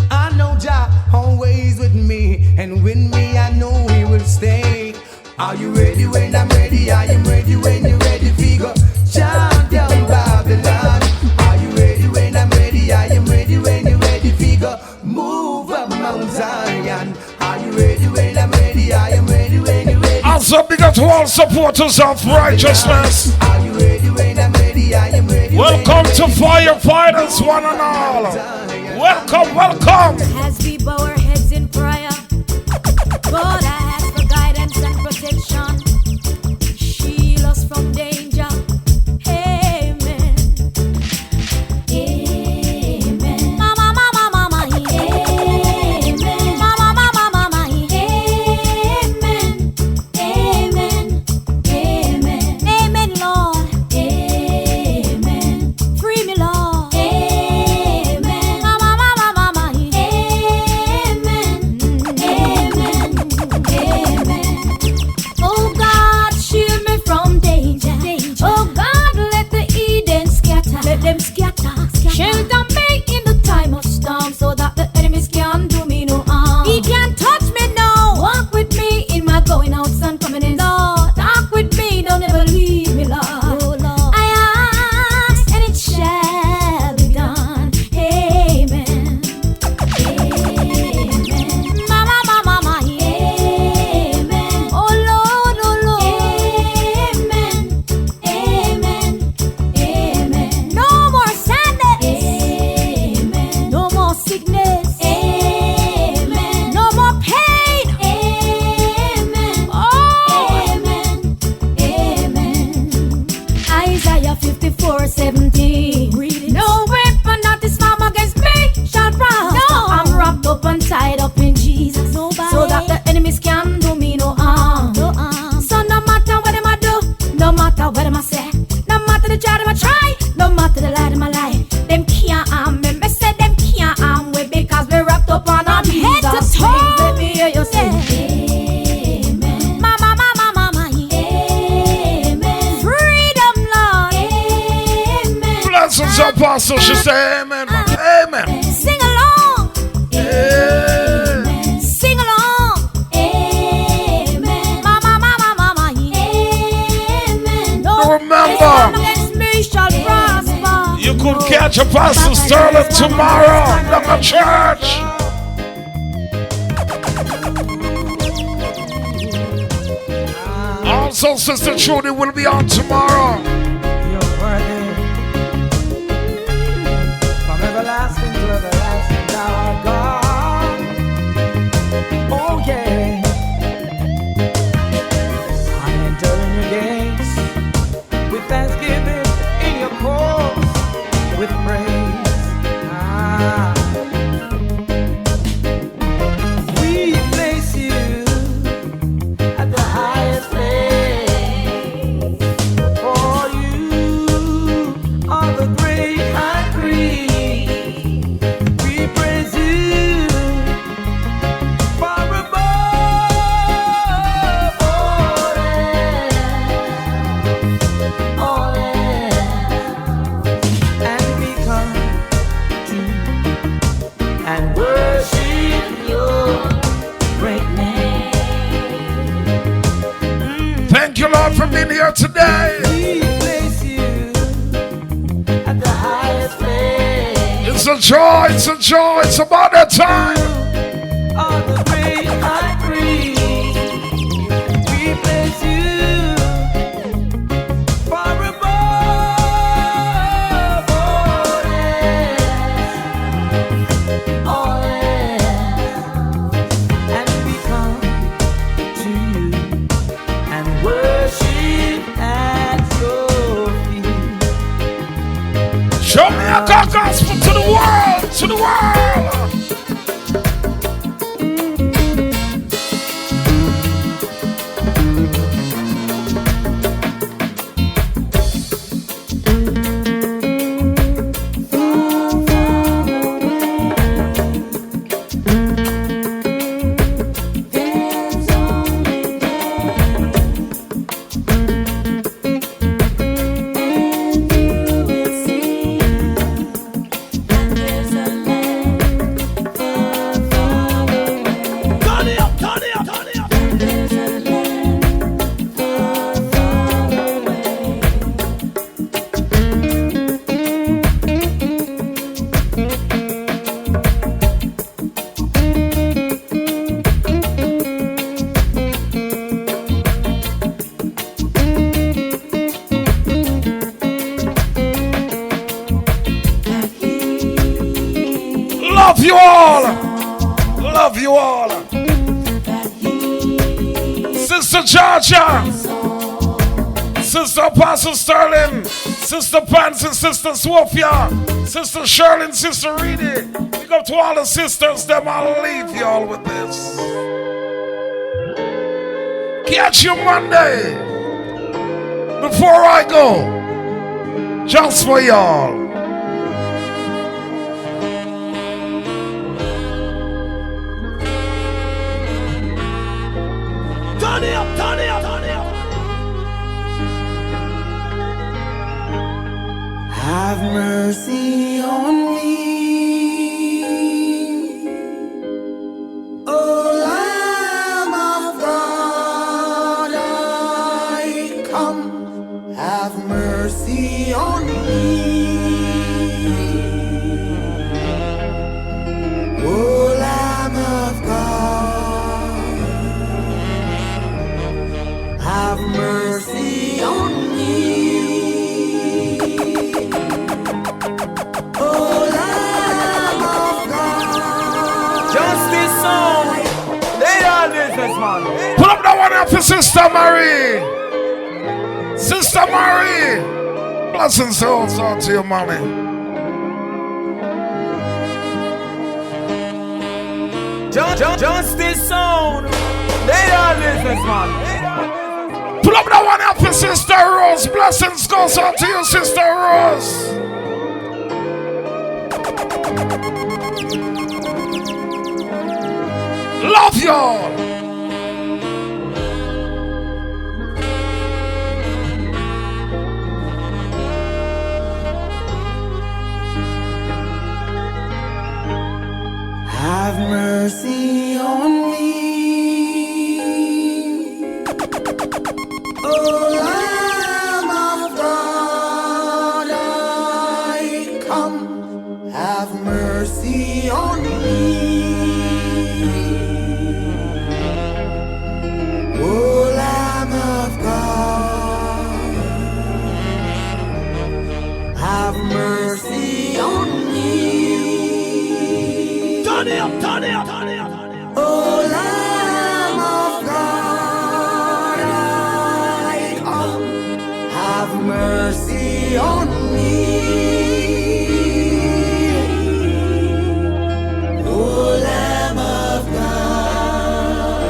I know Jah always with me, and with me I know He will stay. Are you ready when I'm ready? I am ready when you're ready. Figure champion Babylon. Are you ready when I'm ready? I am ready when you're ready. Figure move up Mount Zion. Are you ready when I'm ready? I am ready when you're ready. Also big up to all supporters of righteousness. Are you ready when I'm ready? I am ready. Welcome to firefighters, one and all. Welcome. As we bow our heads in prayer, God, I ask for guidance and protection. Shield us from danger. Amen. Amen. Mama, amen. Mama, amen. Amen. Amen, Lord. Amen. Free me, Lord. Amen. Mama, amen. apostle, she say amen. Amen. Sing along. Amen. Sing along. Amen. Mama, mama, mama. Amen. No, remember, against me shall prosper. you could catch Apostle Sterling tomorrow at the church. Also, Sister Trudy will be on tomorrow. You're worthy. From everlasting to everlasting, thou art God. Oh yeah. I enter in your gates with thanksgiving, in your courts with praise. We place you at the highest place. For you are the great high priest. We praise you far above all else. And we come to and worship your great name. Thank you, Lord, for being here today. We place you at the highest place. It's a joy, it's a joy, it's about that time. Are the great high priest. We place you far above all else. And we come to you and worship at your feet. Jamaica gospel to the world, to the world. Love you all. Love you all. Sister Georgia. Sister Apostle Sterling. Sister Pansy, Sister Sophia. Sister Shirley and Sister Reedy. Pick up to all the sisters. Them I'll leave you all with this. Catch you Monday. Before I go. Just for y'all. Turn it up, turn it up, turn it up. Have mercy on me, O Lamb of God, I come. Have mercy on me, O Lamb of God, have mercy on me. Pull up that one up for Sister Marie. Sister Marie. Blessings also to your mommy. Justice sound. They are business, man. Pull up that one up for Sister Rose. Blessings goes out to you, Sister Rose. Love y'all. have mercy on me. Oh, Lamb of God, I come. Have mercy on me. Oh, Lamb of God, have mercy on me. Turn it up, turn it up, turn it up. Oh, Lamb of God, I come. Have mercy on me. Oh, Lamb of God,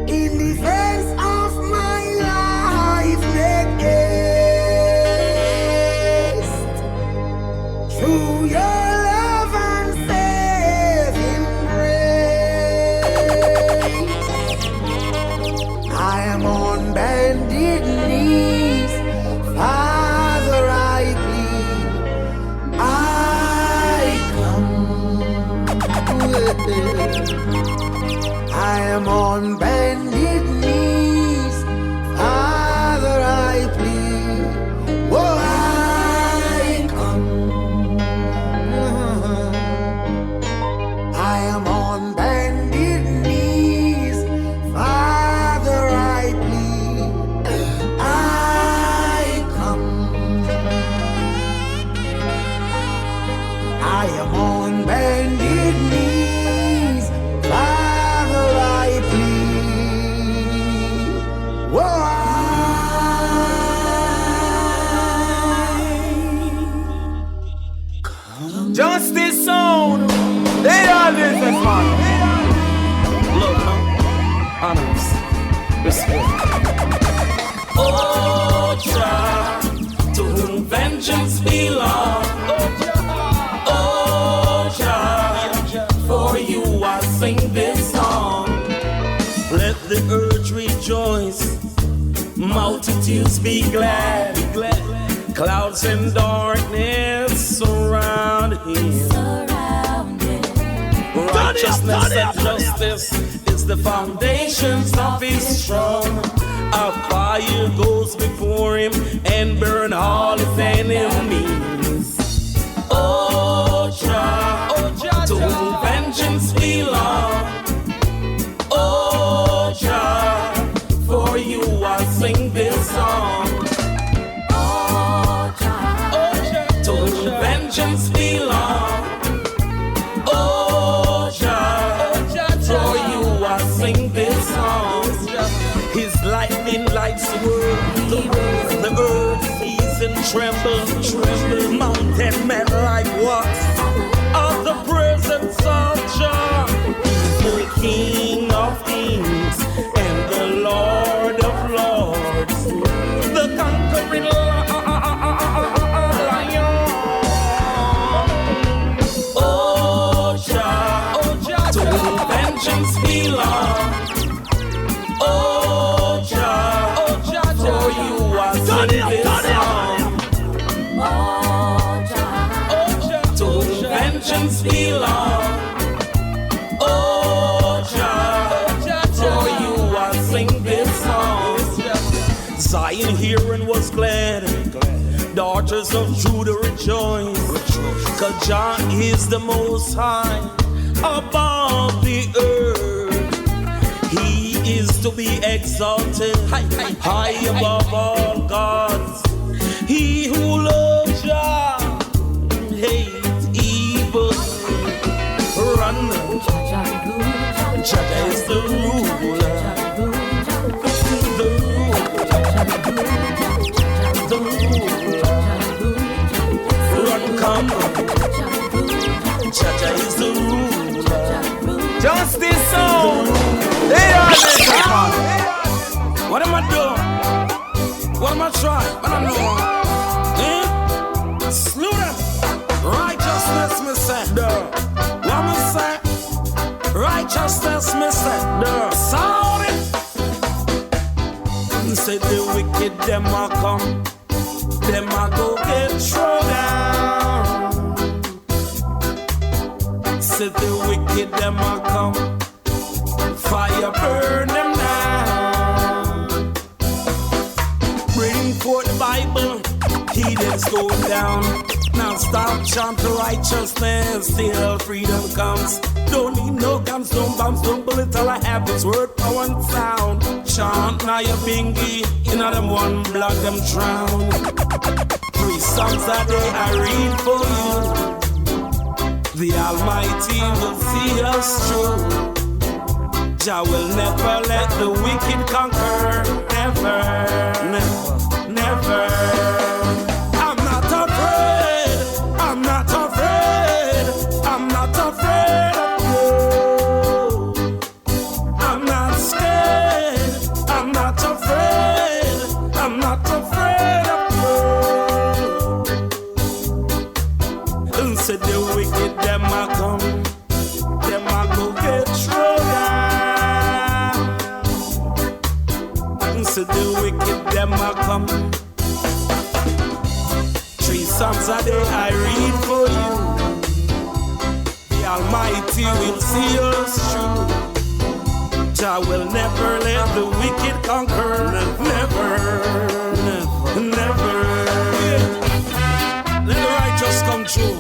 in defense of my life, make haste through your love and saving grace. I am on bended knees, Father, I plead, I come. I am on bended knees, Father, I plead, oh, I come. I am on bended knees, Father, I plead, I come. I am on bended knees, Father, I plead. Whoa, Justice sound. They are business man. Love now. Honors. Respect. Oh, Jah, to whom vengeance belongs. Oh, Jah, for you I sing this song. Let the earth rejoice, multitudes be glad. Clouds and darkness surround him. Righteousness and justice is the foundations of his throne. A fire goes before him and burn all his enemies. Oh, Jah, to whom vengeance belongs. Oh, Jah, for you I sing this song. Oh, Jah, to whom vengeance belongs. Oh, Jah, for you I sing this song. His lightning lights the world, the earth sees and trembles. Mountain men like what? Of the presence of Jah. The King of kings and the Lord of lords, the conquering lion. Oh, Jah, to whom vengeance belongs. Oh, Jah, for you I sing this song. Oh, Jah, to whom vengeance belongs. Oh, Jah, for you I sing this song. Zion hearing was glad, daughters of Judah rejoice, 'cause Jah is the most high above the earth. He is to be exalted, high above all gods. He who loves Jah hates evil. Run, Jah is the ruler. Run, come, Jah is the ruler. Justice sound. They are business man. What am I doing? What am I trying? I don't know. Slew them. Righteousness, me say. What me say? Righteousness, me say. Sorry. Say the wicked, them a come. Them a go get thrown down. Said the wicked them a come, fire burn them now. Bring forth the Bible, heathens going down. Now stop chant the righteousness till freedom comes. Don't need no guns, no bombs, no bullets. All I have is word, power and sound. Chant now your bingy, in them one blood them drown. 3 songs a day I read for you. The Almighty will see us through. Jah will never let the wicked conquer. Never, never, never. I'm not afraid. I'm not afraid. I'm not afraid of you. I'm not scared. I'm not afraid. I'm not afraid of you. And said the wicked them a come, them a go get sugar. And said the wicked them a come. 3 songs a day I read for you. The Almighty will see us through. Jah will never let the wicked conquer. Never, never, never. Let the righteous come true.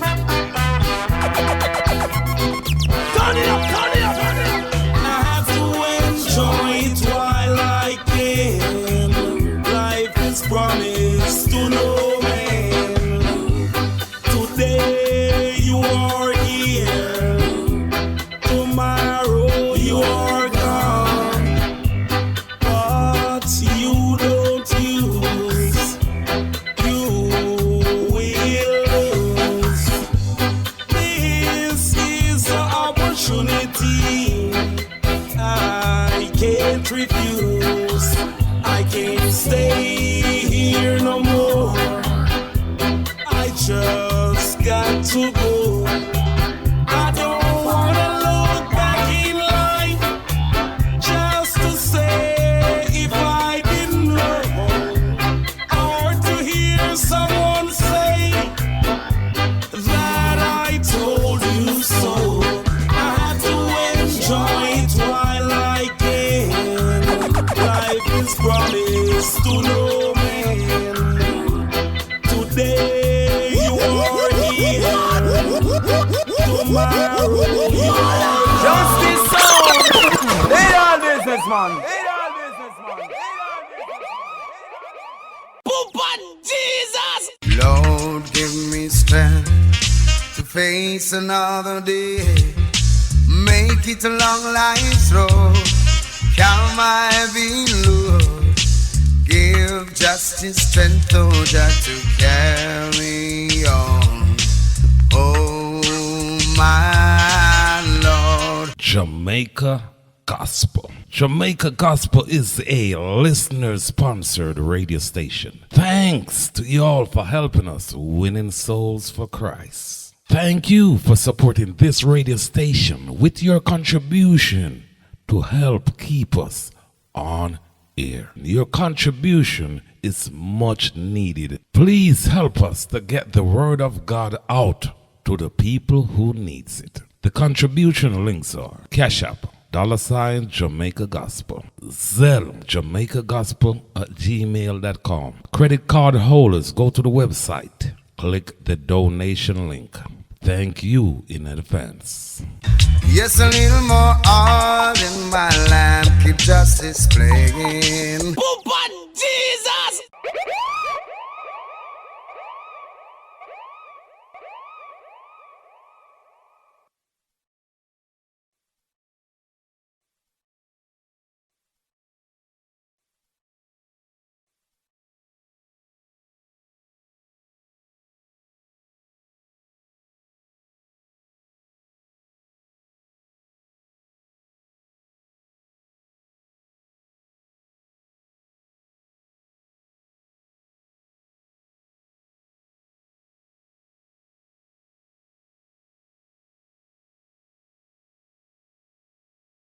Turn it up, turn it up, turn it up. I have to enjoy it while I can. Life is promised to no man. Today you are here, tomorrow you are gone. But you don't use, you will lose. This is an opportunity I can't refuse. I can't stay here no more. I just got to go. I don't wanna look back in life just to say if I didn't know, or to hear someone say that I told you so. I have to enjoy it while I can. Life is promised to no man. Today you are here, tomorrow you are gone. Justice sound. They all businessman. Jesus! Lord, give me strength to face another day. Make it a long life's road. Calm my heavy load. Give justice strength, oh Jah, to carry on. Oh my Lord. Jamaica Gospel. Jamaica Gospel is a listener-sponsored radio station. Thanks to you all for helping us winning souls for Christ. Thank you for supporting this radio station with your contribution to help keep us on air. Your contribution is much needed. Please help us to get the word of God out to the people who needs it. The contribution links are CashApp $Jamaica Gospel, Zelle Jamaicagospel at gmail.com. Credit card holders, go to the website, click the donation link. Thank you in advance. Yes, a little more oil in my lamp, keep justice playing.